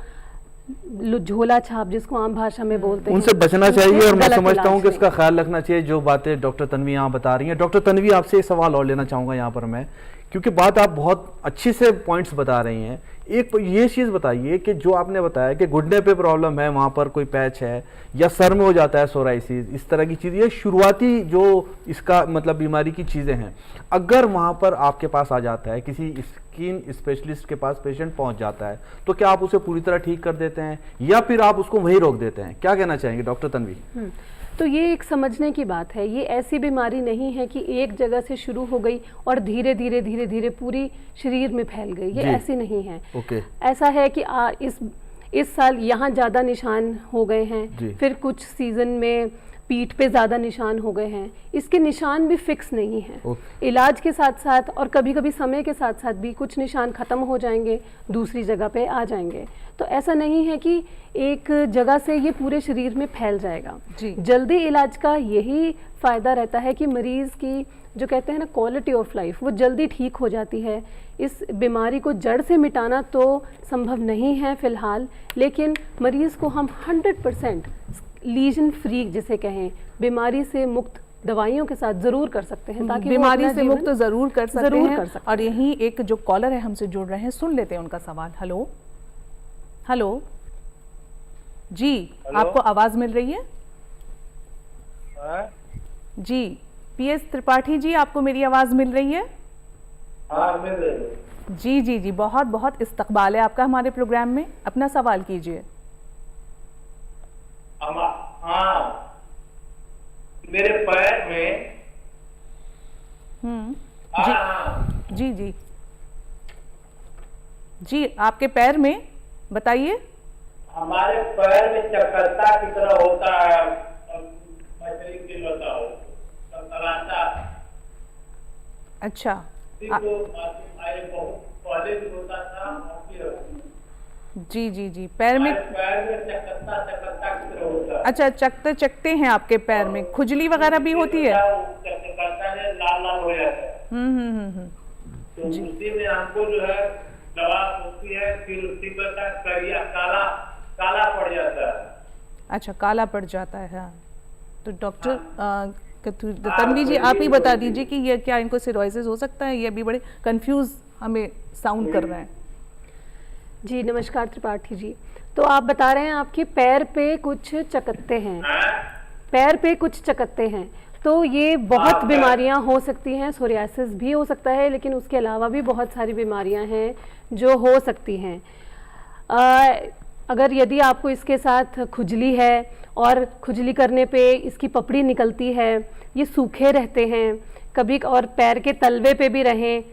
Speaker 5: झोला छाप जिसको आम भाषा में बोलते हैं,
Speaker 2: उनसे बचना चाहिए। और मैं समझता हूं कि इसका ख्याल रखना चाहिए, जो बातें डॉक्टर तन्वी यहाँ बता रही हैं। डॉक्टर तन्वी, आपसे एक सवाल और लेना चाहूंगा यहाँ पर मैं, क्योंकि बात आप बहुत अच्छी से पॉइंट्स बता रही हैं। एक ये चीज़ बताइए कि जो आपने बताया कि घुटने पे प्रॉब्लम है, वहाँ पर कोई पैच है, या सर में हो जाता है सोराइसिस, इस तरह की चीज़, ये शुरुआती जो इसका मतलब बीमारी की चीज़ें हैं, अगर वहाँ पर आपके पास आ जाता है, किसी स्किन स्पेशलिस्ट के पास पेशेंट पहुँच जाता है, तो क्या आप उसे पूरी तरह ठीक कर देते हैं या फिर आप उसको वहीं रोक देते हैं? क्या कहना चाहेंगे डॉक्टर तन्वी?
Speaker 5: तो ये एक समझने की बात है, ये ऐसी बीमारी नहीं है कि एक जगह से शुरू हो गई और धीरे धीरे पूरी शरीर में फैल गई, ये ऐसी नहीं है। ऐसा है कि इस साल यहाँ ज़्यादा निशान हो गए
Speaker 2: जी।
Speaker 5: हैं, फिर कुछ सीज़न में पीठ पे ज़्यादा निशान हो गए हैं। इसके निशान भी फिक्स नहीं हैं। इलाज के साथ साथ और कभी कभी समय के साथ साथ भी कुछ निशान ख़त्म हो जाएंगे, दूसरी जगह पे आ जाएंगे। तो ऐसा नहीं है कि एक जगह से ये पूरे शरीर में फैल जाएगा।
Speaker 3: जी।
Speaker 5: जल्दी इलाज का यही फ़ायदा रहता है कि मरीज़ की जो कहते हैं ना क्वालिटी ऑफ लाइफ, वो जल्दी ठीक हो जाती है। इस बीमारी को जड़ से मिटाना तो संभव नहीं है फ़िलहाल, लेकिन मरीज़ को हम 100% लीजन फ्री जिसे कहें, बीमारी से मुक्त दवाइयों के साथ ज़रूर कर सकते हैं, ताकि वो
Speaker 3: बीमारी
Speaker 5: अपना
Speaker 3: से
Speaker 5: जीवन
Speaker 3: मुक्त जरूर कर सकते
Speaker 5: ज़रूर
Speaker 3: हैं।
Speaker 5: कर सकते
Speaker 3: और यहीं एक जो कॉलर है हमसे जुड़ रहे हैं, सुन लेते हैं उनका सवाल। हेलो हेलो जी, आपको आवाज मिल रही है? जी, पीएस त्रिपाठी जी, आपको मेरी आवाज मिल रही है?
Speaker 7: हाँ, मिल रही है।
Speaker 3: जी जी जी, बहुत बहुत इस्तकबाल है आपका हमारे प्रोग्राम में। अपना सवाल कीजिए।
Speaker 7: हाँ, मेरे पैर में
Speaker 3: जी
Speaker 7: हाँ,
Speaker 3: जी जी जी, आपके पैर में बताइए।
Speaker 7: हमारे पैर में चक्करता की तरह होता है, मछली की होता हो चक्कराता।
Speaker 3: अच्छा
Speaker 7: बहुत पहले भी होता था,
Speaker 3: जी जी जी, पैर में
Speaker 7: पैर में चक्करता की तरह होता है।
Speaker 3: अच्छा, चकते चकते हैं आपके पैर में, खुजली वगैरह भी होती है?
Speaker 7: चक्करता है, लाल लाल हो जाता है। तो उसी में हमको जो है दवा होती है, फिर उसी पर करिया काला काला पड़ जाता है।
Speaker 3: अच्छा, काला पड़ जाता है। हाँ, तो डॉक्टर तन्वी जी, आप ही बता दीजिए कि ये क्या इनको सिरोसिस हो सकता है? ये अभी बड़े कंफ्यूज हमें साउंड कर रहे हैं।
Speaker 5: जी नमस्कार त्रिपाठी जी। तो आप बता रहे हैं आपके पैर पे कुछ चकत्ते हैं, पैर पे कुछ चकत्ते हैं, तो ये बहुत बीमारियां हो सकती हैं। सोरियासिस भी हो सकता है, लेकिन उसके अलावा भी बहुत सारी बीमारियां हैं जो हो सकती हैं। अगर यदि आपको इसके साथ खुजली है और खुजली करने पे इसकी पपड़ी निकलती है, ये सूखे रहते हैं कभी, और पैर के तलवे पे भी रहें,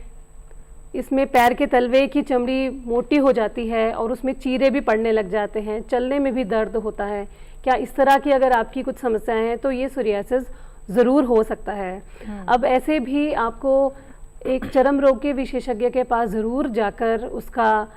Speaker 5: इसमें पैर के तलवे की चमड़ी मोटी हो जाती है और उसमें चीरे भी पड़ने लग जाते हैं, चलने में भी दर्द होता है, क्या इस तरह की अगर आपकी कुछ समस्याएं हैं तो ये सोरियासिस ज़रूर हो सकता है। अब ऐसे भी आपको एक चर्म रोग के विशेषज्ञ के पास ज़रूर जाकर उसका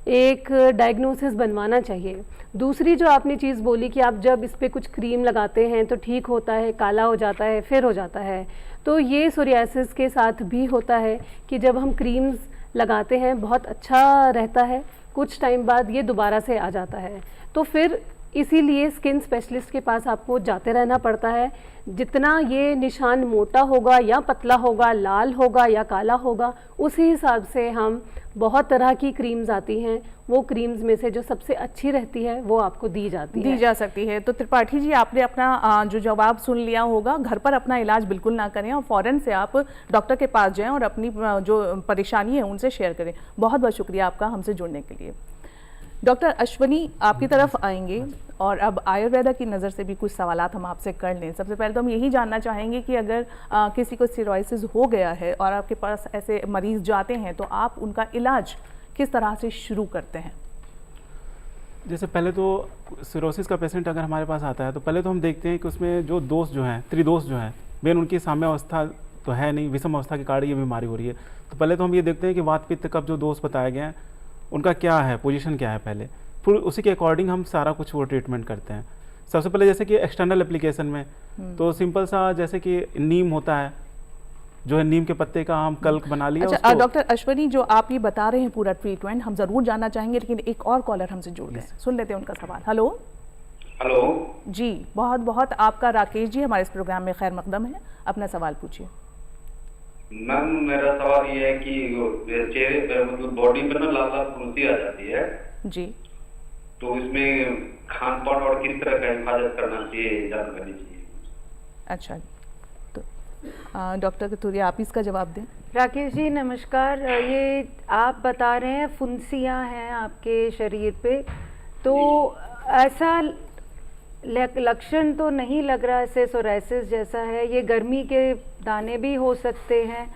Speaker 5: एक डायग्नोसिस बनवाना चाहिए। दूसरी जो आपने चीज़ बोली कि आप जब इस पर कुछ क्रीम लगाते हैं तो ठीक होता है, काला हो जाता है, फिर हो जाता है, तो ये सोरियासिस के साथ भी होता है कि जब हम क्रीम्स लगाते हैं बहुत अच्छा रहता है, कुछ टाइम बाद ये दोबारा से आ जाता है। तो फिर इसीलिए स्किन स्पेशलिस्ट के पास आपको जाते रहना पड़ता है। जितना ये निशान मोटा होगा या पतला होगा, लाल होगा या काला होगा, उसी हिसाब से हम बहुत तरह की क्रीम्स आती हैं, वो क्रीम्स में से जो सबसे अच्छी रहती है वो आपको दी जा
Speaker 3: सकती है। तो त्रिपाठी जी, आपने अपना जो जवाब सुन लिया होगा। घर पर अपना इलाज बिल्कुल ना करें और फ़ौरन से आप डॉक्टर के पास जाएं और अपनी जो परेशानी है उनसे शेयर करें। बहुत बहुत शुक्रिया आपका हमसे जुड़ने के लिए। डॉक्टर अश्वनी, आपकी तरफ आएंगे और अब आयुर्वेदा की नज़र से भी कुछ सवालात हम आपसे कर लें। सबसे पहले तो हम यही जानना चाहेंगे कि अगर किसी को सिरोसिस हो गया है और आपके पास ऐसे मरीज़ जाते हैं तो आप उनका इलाज किस तरह से शुरू करते हैं?
Speaker 6: जैसे पहले तो सिरोसिस का पेशेंट अगर हमारे पास आता है तो पहले तो हम देखते हैं कि उसमें जो दोष जो हैं, त्रिदोष जो हैं, मेन उनकी साम्य अवस्था तो है नहीं, विषम अवस्था के कारण ये बीमारी हो रही है। तो पहले तो हम ये देखते हैं कि वात पित्त का जो दोष बताए गए हैं उनका क्या है, पोजीशन क्या है पहले, फिर उसी के अकॉर्डिंग हम सारा कुछ वो ट्रीटमेंट करते हैं। सबसे पहले जैसे कि एक्सटर्नल एप्लीकेशन में तो सिंपल सा जैसे कि नीम होता है, जो है नीम के पत्ते का हम कल्क बना लिया।
Speaker 3: अच्छा डॉक्टर अश्वनी, जो आप ये बता रहे हैं पूरा ट्रीटमेंट हम ज़रूर जानना चाहेंगे, लेकिन एक और कॉलर हमसे जुड़ गए, सुन लेते हैं उनका सवाल। हेलो जी, बहुत बहुत आपका राकेश जी हमारे इस प्रोग्राम में खैर मकदम है। अपना सवाल पूछिए।
Speaker 8: मैम, मेरा सवाल ये है कि चेहरे पर मतलब बॉडी पर ना लाल लाल फुंसी आ जाती है
Speaker 3: जी,
Speaker 8: तो इसमें खान पान और किस तरह का हिफाजत करना चाहिए, जानकारी चाहिए।
Speaker 3: अच्छा, तो डॉक्टर कथूरिया आप इसका जवाब दें।
Speaker 1: राकेश जी नमस्कार। ये आप बता रहे हैं फुंसियाँ हैं आपके शरीर पे, तो ऐसा लक्षण तो नहीं लग रहा है सोराइसिस जैसा है। ये गर्मी के दाने भी हो सकते हैं।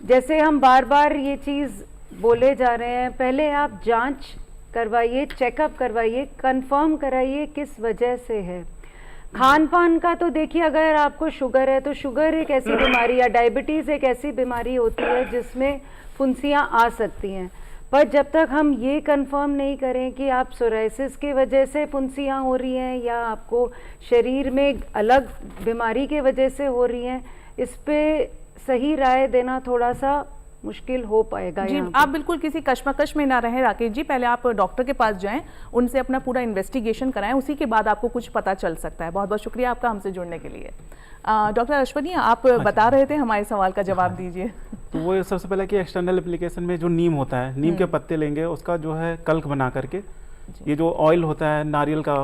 Speaker 1: जैसे हम बार बार ये चीज़ बोले जा रहे हैं, पहले आप जांच करवाइए, चेकअप करवाइए, कंफर्म कराइए किस वजह से है। खान पान का तो देखिए, अगर आपको शुगर है तो शुगर एक ऐसी बीमारी या डायबिटीज़ एक ऐसी बीमारी होती है जिसमें फुंसियाँ आ सकती हैं, पर जब तक हम ये कंफर्म नहीं करें कि आप सोराइसिस की वजह से फुंसियाँ हो रही हैं या आपको शरीर में अलग बीमारी के वजह से हो रही हैं, इस पे सही राय देना थोड़ा सा मुश्किल हो पाएगा।
Speaker 3: जी, आप बिल्कुल किसी कश्मकश में ना रहें राकेश जी, पहले आप डॉक्टर के पास जाएं, उनसे अपना पूरा इन्वेस्टिगेशन कराएं, उसी के बाद आपको कुछ पता चल सकता है। बहुत बहुत शुक्रिया आपका हमसे जुड़ने के लिए। डॉक्टर अश्वनी, आप बता रहे थे, हमारे सवाल का जवाब दीजिए।
Speaker 6: तो वो सबसे पहले कि एक्सटर्नल एप्लीकेशन में जो नीम होता है, नीम के पत्ते लेंगे, उसका जो है कल्क बना करके, ये जो ऑयल होता है, नारियल का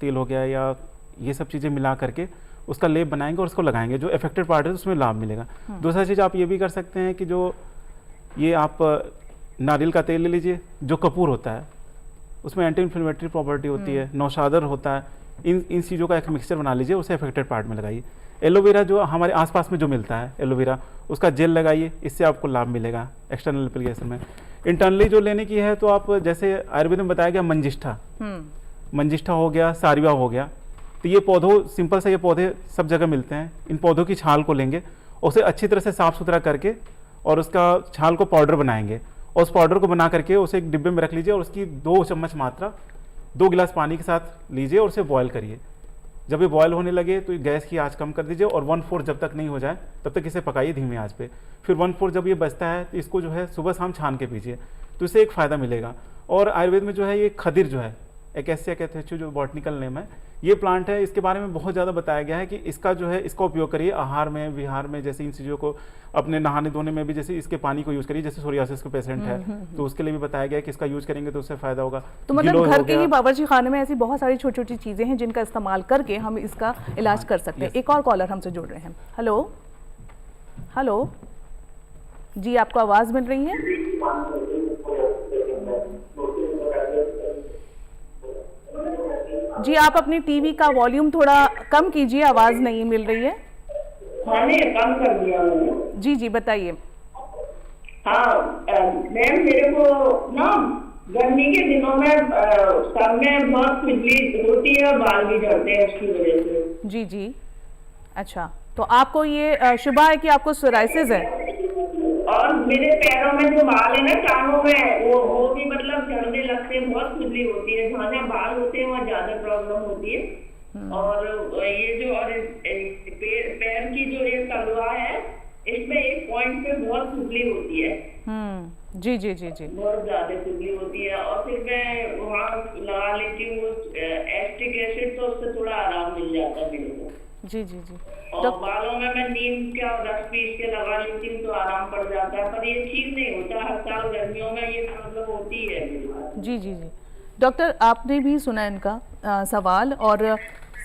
Speaker 6: तेल हो गया या ये सब चीज़ें मिला करके उसका लेप बनाएंगे और उसको लगाएंगे, जो इफेक्टेड पार्ट है उसमें लाभ मिलेगा। दूसरा चीज़ आप ये भी कर सकते हैं कि जो ये आप नारियल का तेल ले लीजिए, जो कपूर होता है उसमें एंटी इन्फ्लेमेटरी प्रॉपर्टी होती है, नौशादर होता है, इन चीज़ों का एक मिक्सचर बना लीजिए, उसे इफेक्टेड पार्ट में लगाइए। एलोवेरा जो हमारे आसपास में जो मिलता है एलोवेरा, उसका जेल लगाइए, इससे आपको लाभ मिलेगा एक्सटर्नल एप्लीकेशन में। इंटरनली जो लेने की है तो आप जैसे आयुर्वेद में बताया गया मंजिष्ठा हो गया, सारिवा हो गया, तो ये पौधों सिंपल से ये पौधे सब जगह मिलते हैं। इन पौधों की छाल को लेंगे, उसे अच्छी तरह से साफ़ सुथरा करके और उसका छाल को पाउडर बनाएंगे और उस पाउडर को बना करके उसे एक डिब्बे में रख लीजिए और उसकी 2 चम्मच मात्रा 2 गिलास पानी के साथ लीजिए और उसे बॉयल करिए। जब ये बॉयल होने लगे तो गैस की आंच कम कर दीजिए और 1/4 जब तक नहीं हो जाए तब तक इसे पकाइए धीमी आंच पे। फिर 1/4 जब ये बचता है तो इसको जो है सुबह शाम छान के पीजिए, तो इससे एक फ़ायदा मिलेगा। और आयुर्वेद में जो है ये खदिर जो है, एकेसिया कैथेचू जो बॉटनिकल नेम है, ये प्लांट है, इसके बारे में बहुत ज़्यादा बताया गया है कि इसका जो है इसका उपयोग करिए आहार में, विहार में, जैसे इन चीज़ों को अपने नहाने धोने में भी, जैसे इसके पानी को यूज़ करिए। जैसे सोरियासिस के पेशेंट है तो उसके लिए भी बताया गया है कि इसका यूज़ करेंगे तो उससे फ़ायदा होगा।
Speaker 3: तो मतलब घर के ही बावर्ची खाने में ऐसी बहुत सारी छोटी छोटी चीज़ें हैं जिनका इस्तेमाल करके हम इसका इलाज कर सकते हैं। एक और कॉलर हमसे जुड़ रहे हैं। हेलो हेलो जी, आपको आवाज़ मिल रही है? जी, आप अपनी टीवी का वॉल्यूम थोड़ा कम कीजिए, आवाज़ नहीं मिल रही है।
Speaker 9: हाँ, कम कर दिया मैंने।
Speaker 3: जी जी, बताइए।
Speaker 9: हाँ मैम, मेरे को ना गर्मी के दिनों में सर में बहुत खुजली होती है और बाल भी झड़ते हैं उसकी वजह से।
Speaker 3: जी जी, अच्छा, तो आपको ये शुबा है कि आपको सोराइसिस है?
Speaker 9: और मेरे पैरों में जो बाल है ना टांगों में, वो भी मतलब झड़ने लगते हैं, बहुत खुजली होती है। जहाँ जहाँ बाल होते हैं वहाँ ज्यादा प्रॉब्लम होती है। और ये जो और पैर की जो ये तलवा है, इसमें एक पॉइंट पे बहुत खुजली होती है।
Speaker 3: जी जी जी जी,
Speaker 9: बहुत ज्यादा खुजली होती है। और फिर मैं वहाँ लगा लेती हूँ एस्टिक एसिड, तो उससे थोड़ा आराम मिल जाता है मेरे को।
Speaker 3: जी जी जी,
Speaker 9: और बालों में मैं नीम का रस पीस के लगा लेती हूँ तो आराम पड़ जाता है, पर ये ठीक नहीं होता। हर साल गर्मियों में ये प्रॉब्लम होती है।
Speaker 3: जी जी जी, डॉक्टर आपने भी सुना इनका सवाल, और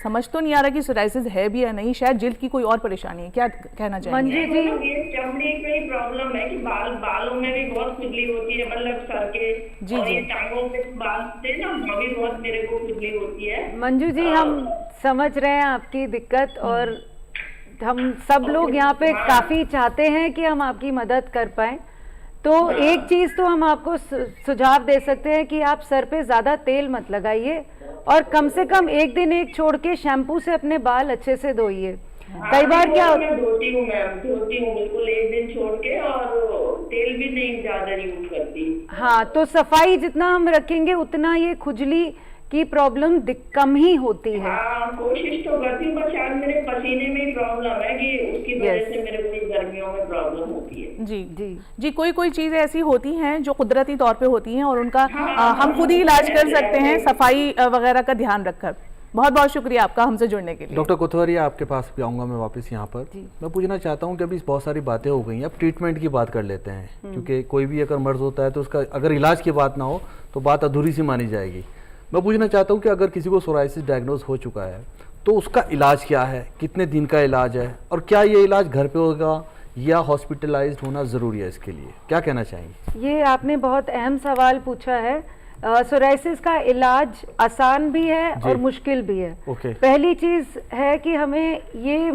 Speaker 3: समझ तो नहीं आ रहा कि सोराइसिस है भी या नहीं, शायद जिल्द की कोई और परेशानी है, क्या कहना चाहेंगे?
Speaker 1: मंजू जी,
Speaker 9: ये चमड़ी पे प्रॉब्लम है कि बालों में भी बहुत खुजली होती है, मतलब सर के
Speaker 3: जी
Speaker 9: और
Speaker 3: जी,
Speaker 9: ये टांगों के बाल से ना भी बहुत मेरे को खुजली होती है।
Speaker 1: मंजू जी, हम समझ रहे हैं आपकी दिक्कत और हम सब लोग यहाँ पे काफ़ी चाहते हैं कि हम आपकी मदद कर पाएं। तो एक चीज़ तो हम आपको सुझाव दे सकते हैं कि आप सर पे ज़्यादा तेल मत लगाइए और कम से कम एक दिन एक छोड़ के शैम्पू से अपने बाल अच्छे से धोइए। कई बार क्या
Speaker 9: धोती हूँ बिल्कुल एक दिन छोड़ के, और तेल भी नहीं ज़्यादा यूज करती।
Speaker 1: हाँ, तो सफाई जितना हम रखेंगे उतना ये खुजली की प्रॉब्लम कम ही होती है।
Speaker 9: हाँ, कोशिश तो करती हूँ, पर शायद मेरे पसीने में प्रॉब्लम है कि उसकी वजह से मेरे को गर्मियों में प्रॉब्लम होती है।
Speaker 3: जी जी जी, कोई चीज़ें ऐसी होती हैं जो कुदरती तौर पे होती हैं और उनका हम खुद ही इलाज कर सकते हैं, सफाई वगैरह का ध्यान रखकर। बहुत बहुत शुक्रिया आपका हमसे जुड़ने के लिए।
Speaker 2: डॉक्टर कोतवाली, आपके पास भी आऊँगा मैं वापस यहाँ पर। मैं पूछना चाहता हूँ कि अभी बहुत सारी बातें हो गई हैं, अब ट्रीटमेंट की बात कर लेते हैं, क्योंकि कोई भी अगर मर्ज होता है तो उसका अगर इलाज की बात ना हो तो बात अधूरी सी मानी जाएगी। मैं पूछना चाहता हूँ कि अगर किसी को सोराइसिस डायग्नोज हो चुका है तो उसका इलाज क्या है, कितने दिन का इलाज है, और क्या ये इलाज घर पे होगा या हॉस्पिटलाइज्ड होना ज़रूरी है, इसके लिए क्या कहना चाहेंगे?
Speaker 1: ये आपने बहुत अहम सवाल पूछा है। सोराइसिस का इलाज आसान भी है और मुश्किल भी है। पहली चीज़ है कि हमें ये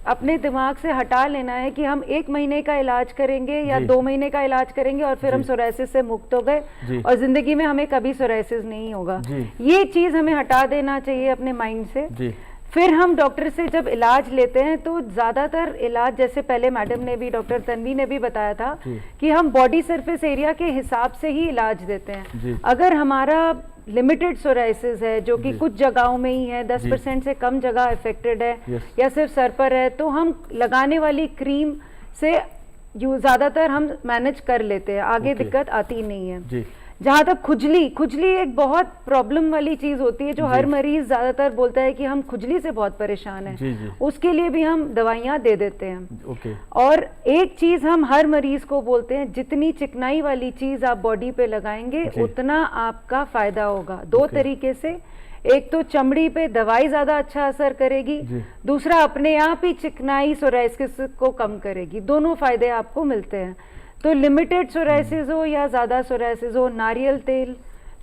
Speaker 1: अपने दिमाग से हटा लेना है कि हम 1 महीने का इलाज करेंगे या
Speaker 2: जी।
Speaker 1: 2 महीने का इलाज करेंगे और फिर हम
Speaker 2: जी।
Speaker 1: सोराइसिस से मुक्त हो
Speaker 2: जी।
Speaker 1: गए और जिंदगी में हमें कभी सोराइसिस नहीं होगा।
Speaker 2: जी।
Speaker 1: ये चीज हमें हटा देना चाहिए अपने माइंड से।
Speaker 2: जी।
Speaker 1: फिर हम डॉक्टर से जब इलाज लेते हैं तो ज़्यादातर इलाज, जैसे पहले मैडम ने भी, डॉक्टर तन्वी ने भी बताया था
Speaker 2: जी।
Speaker 1: कि हम बॉडी सरफेस एरिया के हिसाब से ही इलाज देते हैं।
Speaker 2: जी।
Speaker 1: अगर हमारा लिमिटेड सोराइसिस है जो कि
Speaker 2: जी।
Speaker 1: कुछ जगहों में ही है, 10% से कम जगह अफेक्टेड है
Speaker 2: यस।
Speaker 1: या सिर्फ सर पर है, तो हम लगाने वाली क्रीम से ज़्यादातर हम मैनेज कर लेते हैं, आगे
Speaker 2: ओके।
Speaker 1: दिक्कत आती नहीं है।
Speaker 2: जी।
Speaker 1: जहाँ तक खुजली एक बहुत प्रॉब्लम वाली चीज होती है जो
Speaker 2: जी।
Speaker 1: हर मरीज ज्यादातर बोलता है कि हम खुजली से बहुत परेशान हैं।
Speaker 2: जी, जी।
Speaker 1: उसके लिए भी हम दवाइयाँ दे देते हैं।
Speaker 2: ओके।
Speaker 1: और एक चीज हम हर मरीज को बोलते हैं, जितनी चिकनाई वाली चीज आप बॉडी पे लगाएंगे
Speaker 2: जी।
Speaker 1: उतना आपका फायदा होगा। 2
Speaker 2: ओके।
Speaker 1: तरीके से, एक तो चमड़ी पे दवाई ज्यादा अच्छा असर करेगी,
Speaker 2: जी।
Speaker 1: दूसरा अपने आप ही चिकनाई सोराइसिस को कम करेगी। दोनों फायदे आपको मिलते हैं। तो लिमिटेड सोराइसिस हो या ज़्यादा सोराइसिस हो, नारियल तेल,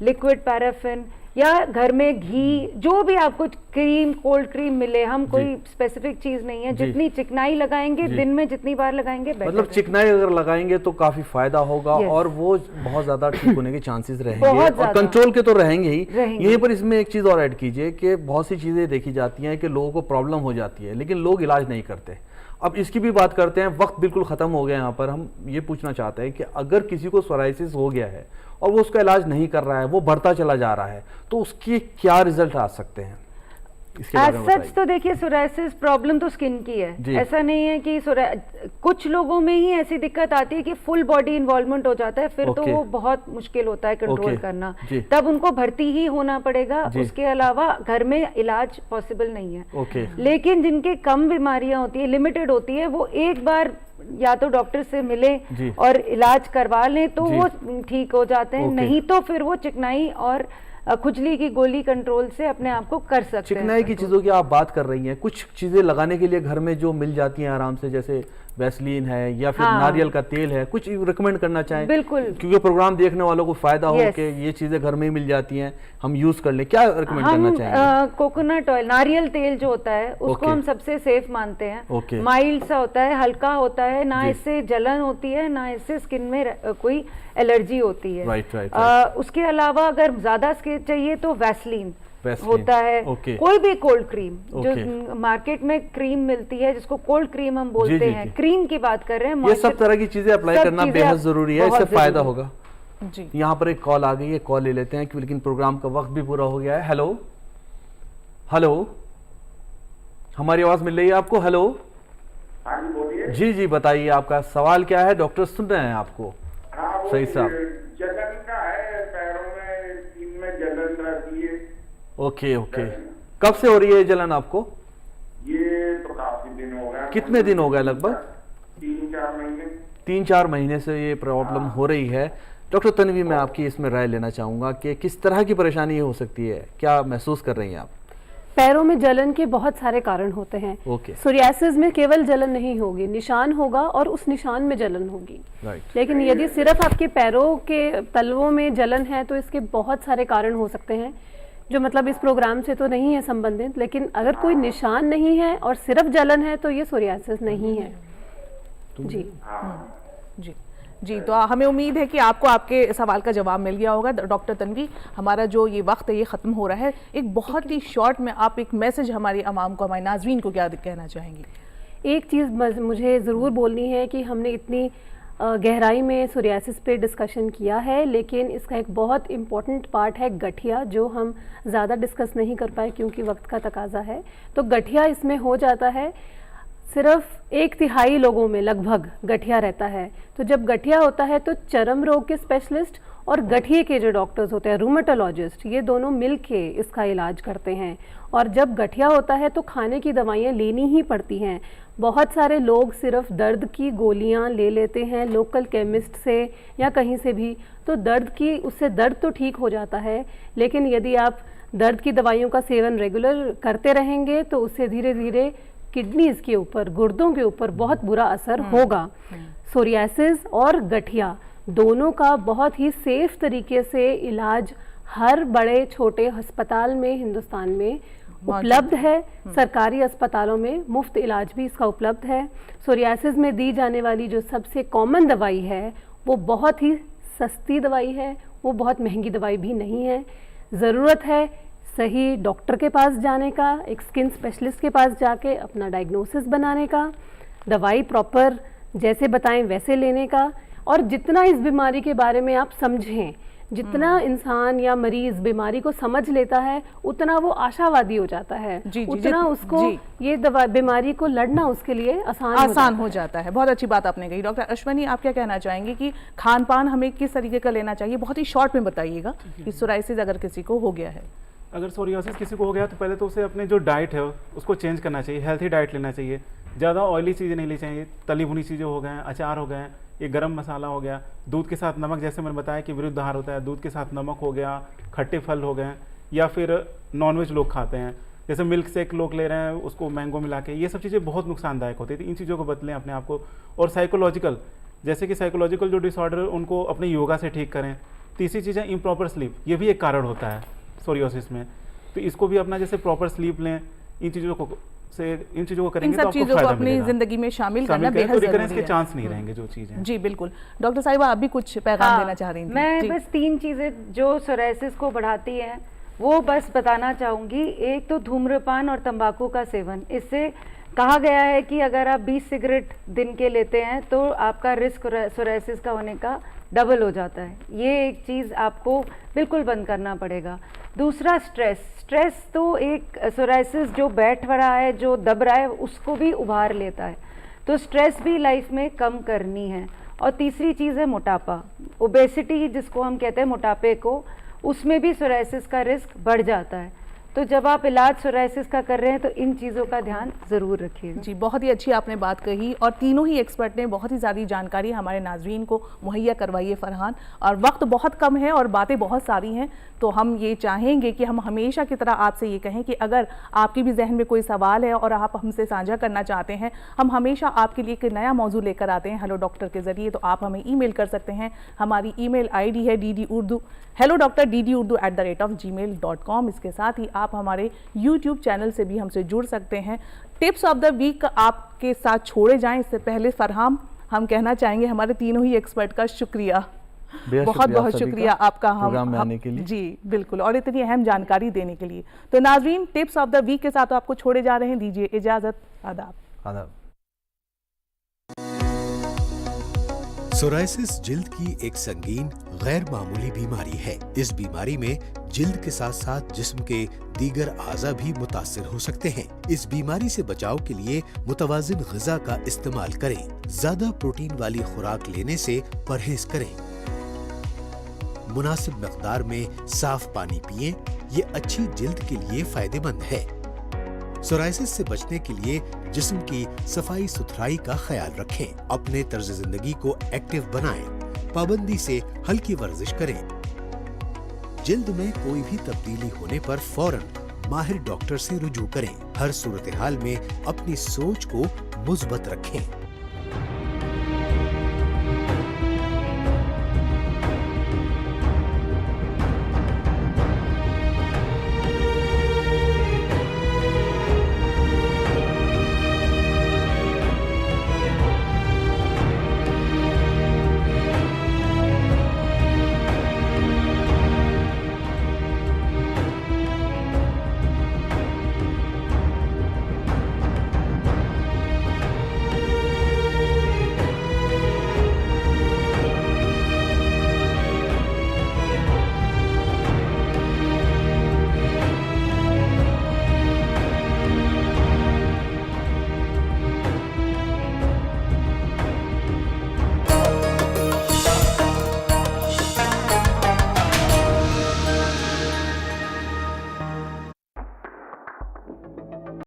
Speaker 1: लिक्विड पैराफिन या घर में घी, जो भी आपको क्रीम, कोल्ड क्रीम मिले, हम कोई स्पेसिफिक चीज़ नहीं है,
Speaker 2: जी।
Speaker 1: जितनी चिकनाई लगाएंगे,
Speaker 2: जी।
Speaker 1: दिन में जितनी बार लगाएंगे बेटर
Speaker 2: मतलब
Speaker 1: है।
Speaker 2: चिकनाई अगर लगाएंगे तो काफी फायदा होगा
Speaker 1: Yes.
Speaker 2: और वो बहुत ज्यादा ठीक होने के चांसेस रहेंगे
Speaker 1: बहुत
Speaker 2: और
Speaker 1: ज्यादा।
Speaker 2: कंट्रोल के तो रहेंगे ही।
Speaker 1: रहेंगे।
Speaker 2: यहीं पर इसमें एक चीज और ऐड कीजिए कि बहुत सी चीजें देखी जाती हैं कि लोगों को प्रॉब्लम हो जाती है लेकिन लोग इलाज नहीं करते। अब इसकी भी बात करते हैं, वक्त बिल्कुल खत्म हो गया। यहाँ पर हम ये पूछना चाहते हैं कि अगर किसी को सोराइसिस हो गया है और वो उसका इलाज नहीं कर रहा है, वो बढ़ता चला जा रहा है, तो उसके क्या रिजल्ट आ सकते हैं, इसके बारे में
Speaker 1: सच
Speaker 2: बताइए।
Speaker 1: तो देखिए, सोराइसिस प्रॉब्लम तो स्किन की
Speaker 2: जी।
Speaker 1: है। ऐसा नहीं है कि कुछ लोगों में ही ऐसी दिक्कत आती है कि फुल बॉडी इन्वॉल्वमेंट हो जाता है, फिर तो
Speaker 2: ओके।
Speaker 1: वो बहुत मुश्किल होता है कंट्रोल
Speaker 2: ओके।
Speaker 1: करना।
Speaker 2: जी।
Speaker 1: तब उनको भर्ती ही होना पड़ेगा,
Speaker 2: जी।
Speaker 1: उसके अलावा घर में इलाज पॉसिबल नहीं है।
Speaker 2: ओके।
Speaker 1: लेकिन जिनके कम बीमारियां होती है, लिमिटेड होती है, वो एक बार या तो डॉक्टर से मिले
Speaker 2: जी।
Speaker 1: और इलाज करवा लें तो
Speaker 2: जी।
Speaker 1: वो ठीक हो जाते हैं।
Speaker 2: ओके।
Speaker 1: नहीं तो फिर वो चिकनाई और खुजली की गोली कंट्रोल से अपने आप को कर सकते हैं।
Speaker 2: चिकनाई की चीज़ों की आप बात कर रही हैं, कुछ चीज़ें लगाने के लिए घर में जो मिल जाती हैं आराम से, जैसे वैसलीन है या फिर
Speaker 1: हाँ।
Speaker 2: नारियल का तेल है, कुछ रिकमेंड करना चाहें?
Speaker 1: बिल्कुल।
Speaker 2: क्योंकि प्रोग्राम देखने वालों को फायदा हो
Speaker 1: Yes.
Speaker 2: कि ये चीज़ें घर में ही मिल जाती हैं, हम यूज़ कर लें, क्या रिकमेंड करना चाहेंगे?
Speaker 1: कोकोनट ऑयल, नारियल तेल जो होता है उसको
Speaker 2: ओके।
Speaker 1: हम सबसे सेफ मानते हैं।
Speaker 2: ओके।
Speaker 1: माइल्ड सा होता है, हल्का होता है, ना
Speaker 2: जी।
Speaker 1: इससे जलन होती है, ना इससे स्किन में कोई एलर्जी होती है।
Speaker 2: राइट, राइट,
Speaker 1: उसके अलावा अगर ज्यादा स्किन चाहिए तो वैसलीन
Speaker 2: वैसलीन,
Speaker 1: होता है।
Speaker 2: ओके।
Speaker 1: कोई भी कोल्ड क्रीम जो
Speaker 2: ओके।
Speaker 1: मार्केट में क्रीम मिलती है जिसको कोल्ड क्रीम हम
Speaker 2: जी,
Speaker 1: बोलते
Speaker 2: जी,
Speaker 1: हैं,
Speaker 2: जी।
Speaker 1: क्रीम की बात कर रहे हैं।
Speaker 2: ये सब तरह की चीज़ें अप्लाई
Speaker 1: सब
Speaker 2: करना
Speaker 1: चीज़ें
Speaker 2: बेहद
Speaker 1: आप
Speaker 2: ज़रूरी है,
Speaker 1: बहुत
Speaker 2: इससे फायदा
Speaker 1: ज़रूरी
Speaker 2: होगा।
Speaker 3: जी।
Speaker 2: यहाँ पर एक कॉल आ गई है, कॉल ले लेते हैं लेकिन प्रोग्राम का वक्त भी पूरा हो गया है। हेलो हेलो, हमारी आवाज़ मिल रही है आपको? हेलो
Speaker 10: हाँ जी बोलिए।
Speaker 2: जी जी, बताइए आपका सवाल क्या है, डॉक्टर सुन रहे हैं आपको।
Speaker 10: हाँ वो
Speaker 2: सही साहब।
Speaker 10: जलन का है, पैरों में, सीन में जलन रहती है।
Speaker 2: ओके ओके, कब से हो रही है ये जलन आपको?
Speaker 10: ये तो काफी दिन हो गए।
Speaker 2: कितने दिन हो गए लगभग?
Speaker 10: 3-4 महीने।
Speaker 2: 3-4 महीने से ये प्रॉब्लम हो रही है। डॉक्टर तन्वी, मैं आपकी इसमें राय लेना चाहूँगा कि किस तरह की परेशानी हो सकती है, क्या महसूस कर रही हैं आप?
Speaker 5: पैरों में जलन के बहुत सारे कारण होते हैं।
Speaker 2: ओके।
Speaker 5: सोरियासिस में केवल जलन नहीं होगी, निशान होगा और उस निशान में जलन होगी।
Speaker 2: राइट।
Speaker 5: लेकिन यदि सिर्फ आपके पैरों के तलवों में जलन है तो इसके बहुत सारे कारण हो सकते हैं, जो मतलब इस प्रोग्राम से तो नहीं है संबंधित। लेकिन अगर कोई निशान नहीं है और सिर्फ जलन है तो ये सोरियासिस नहीं है। जी
Speaker 3: जी जी, तो हमें उम्मीद है कि आपको आपके सवाल का जवाब मिल गया होगा। डॉक्टर तन्वी, हमारा जो ये वक्त है ये ख़त्म हो रहा है। एक बहुत ही शॉर्ट में आप एक मैसेज हमारी आवाम को, हमारे नाज़रीन को क्या कहना चाहेंगी?
Speaker 5: एक चीज़ मुझे ज़रूर बोलनी है कि हमने इतनी गहराई में सोरियासिस पे डिस्कशन किया है, लेकिन इसका एक बहुत इम्पॉर्टेंट पार्ट है गठिया, जो हम ज़्यादा डिस्कस नहीं कर पाए क्योंकि वक्त का तकाजा है। तो गठिया इसमें हो जाता है, सिर्फ 1/3 लोगों में लगभग गठिया रहता है। तो जब गठिया होता है तो चर्म रोग के स्पेशलिस्ट और गठिए के जो डॉक्टर्स होते हैं, रूमेटोलॉजिस्ट, ये दोनों मिलके इसका इलाज करते हैं। और जब गठिया होता है तो खाने की दवाइयाँ लेनी ही पड़ती हैं। बहुत सारे लोग सिर्फ दर्द की गोलियां ले लेते हैं लोकल केमिस्ट से या कहीं से भी, तो उससे दर्द तो ठीक हो जाता है, लेकिन यदि आप दर्द की दवाइयों का सेवन रेगुलर करते रहेंगे तो उससे धीरे धीरे किडनीज के ऊपर, गुर्दों के ऊपर बहुत बुरा असर होगा। सोरियासिस और गठिया दोनों का बहुत ही सेफ तरीके से इलाज हर बड़े छोटे अस्पताल में हिंदुस्तान में उपलब्ध है। सरकारी अस्पतालों में मुफ्त इलाज भी इसका उपलब्ध है। सोरियासिस में दी जाने वाली जो सबसे कॉमन दवाई है वो बहुत ही सस्ती दवाई है, वो बहुत महंगी दवाई भी नहीं है। ज़रूरत है सही डॉक्टर के पास जाने का, एक स्किन स्पेशलिस्ट के पास जाके अपना डायग्नोसिस बनाने का, दवाई प्रॉपर जैसे बताएं वैसे लेने का, और जितना इस बीमारी के बारे में आप समझें, जितना इंसान या मरीज बीमारी को समझ लेता है उतना वो आशावादी हो जाता है, उतना उसको ये बीमारी को लड़ना उसके लिए आसान
Speaker 3: हो जाता है। बहुत अच्छी बात आपने कही। डॉक्टर अश्वनी, आप क्या कहना चाहेंगे कि खान पान हमें किस तरीके का लेना चाहिए? बहुत ही शॉर्ट में बताइएगा कि सोराइसिस अगर किसी को हो गया है,
Speaker 6: अगर सोरियासिस किसी को हो गया तो पहले तो उसे अपने जो डाइट है उसको चेंज करना चाहिए, हेल्थी डाइट लेना चाहिए। ज़्यादा ऑयली चीज़ें नहीं लेनी चाहिए, तली भुनी चीज़ें हो गए, अचार हो गए, ये गरम मसाला हो गया, दूध के साथ नमक, जैसे मैंने बताया कि विरुद्ध आहार होता है, दूध के साथ नमक हो गया, खट्टे फल हो गए, या फिर नॉनवेज लोग खाते हैं, जैसे मिल्क शेक लोग ले रहे हैं उसको मैंगो मिला के, ये सब चीज़ें बहुत नुकसानदायक होती है। इन चीज़ों को बदलें अपने आप को। और साइकोलॉजिकल, जैसे कि साइकोलॉजिकल जो डिसऑर्डर उनको अपने योगा से ठीक करें। तीसरी चीज़ है इम्प्रॉपर स्लीप, ये भी एक कारण होता है सोरियासिस में, तो इसको भी अपना जैसे प्रॉपर स्लीप लें, इन चीज़ों को करेंगे तो आपको फायदा
Speaker 3: अपनी जिंदगी में शामिल करना बेहद
Speaker 6: तो
Speaker 3: जरूरी
Speaker 6: के
Speaker 3: है।
Speaker 6: चांस नहीं रहेंगे जो चीजें।
Speaker 3: जी बिल्कुल। डॉक्टर साहिबा, आप भी कुछ पैगाम देना चाह रही थी?
Speaker 1: मैं बस 3 चीजें जो सोराइसिस को बढ़ाती हैं वो बस बताना चाहूंगी। एक तो धूम्रपान और तंबाकू का सेवन, इससे कहा गया है कि अगर आप 20 सिगरेट दिन के लेते हैं तो आपका रिस्क सोराइसिस का होने का डबल हो जाता है। ये एक चीज़ आपको बिल्कुल बंद करना पड़ेगा। दूसरा स्ट्रेस तो एक सोराइसिस जो बैठ रहा है, जो दब रहा है, उसको भी उभार लेता है, तो स्ट्रेस भी लाइफ में कम करनी है। और तीसरी चीज़ है मोटापा, ओबेसिटी जिसको हम कहते हैं मोटापे को, उसमें भी सोराइसिस का रिस्क बढ़ जाता है। तो जब आप इलाज सोराइसिस का कर रहे हैं तो इन चीज़ों का ध्यान ज़रूर रखिएगा।
Speaker 3: जी, बहुत ही अच्छी आपने बात कही और तीनों ही एक्सपर्ट ने बहुत ही ज़्यादा जानकारी हमारे नाज़रीन को मुहैया करवाई है फरहान। और वक्त बहुत कम है और बातें बहुत सारी हैं, तो हम ये चाहेंगे कि हम हमेशा की तरह आपसे ये कहें कि अगर आपके भी जहन में कोई सवाल है और आप हमसे साझा करना चाहते हैं, हम हमेशा आपके लिए एक नया मौजू लेकर आते हैं हेलो डॉक्टर के ज़रिए। तो आप हमें ईमेल कर सकते हैं, हमारी ईमेल आईडी है hello.doctor@gmail.com। इसके साथ ही आप हमारे यूट्यूब चैनल से भी हमसे जुड़ सकते हैं। टिप्स ऑफ द वीक आपके साथ छोड़े जाएं, इससे पहले फरहान हम कहना चाहेंगे हमारे तीनों ही एक्सपर्ट का शुक्रिया, बहुत बहुत शुक्रिया आपका
Speaker 2: प्रोग्राम में आने के लिए।
Speaker 3: जी बिल्कुल, और इतनी अहम जानकारी देने के लिए। तो नाजरीन, टिप्स ऑफ द वीक के साथ आपको छोड़े जा रहे हैं, दीजिए इजाजत। आदाब।
Speaker 4: सोराइसिस जिल्द की एक संगीन गैर मामूली बीमारी है। इस बीमारी में जिल्द के साथ साथ जिस्म के दीगर आज़ा भी मुतासिर हो सकते हैं। इस बीमारी से बचाव के लिए मुतवाजिन ग़िज़ा का इस्तेमाल करें। ज्यादा प्रोटीन वाली खुराक लेने से परहेज करें। मुनासिब मकदार में साफ पानी पिएं, ये अच्छी जिल्द के लिए फायदेमंद है। सोराइसिस से बचने के लिए जिस्म की सफाई सुथराई का ख्याल रखें। अपने तर्ज जिंदगी को एक्टिव बनाएं। पाबंदी से हल्की वर्जिश करें। जिल्द में कोई भी तब्दीली होने पर फौरन माहिर डॉक्टर से रुजू करें। हर सूरत हाल में अपनी सोच को मुस्बत रखें।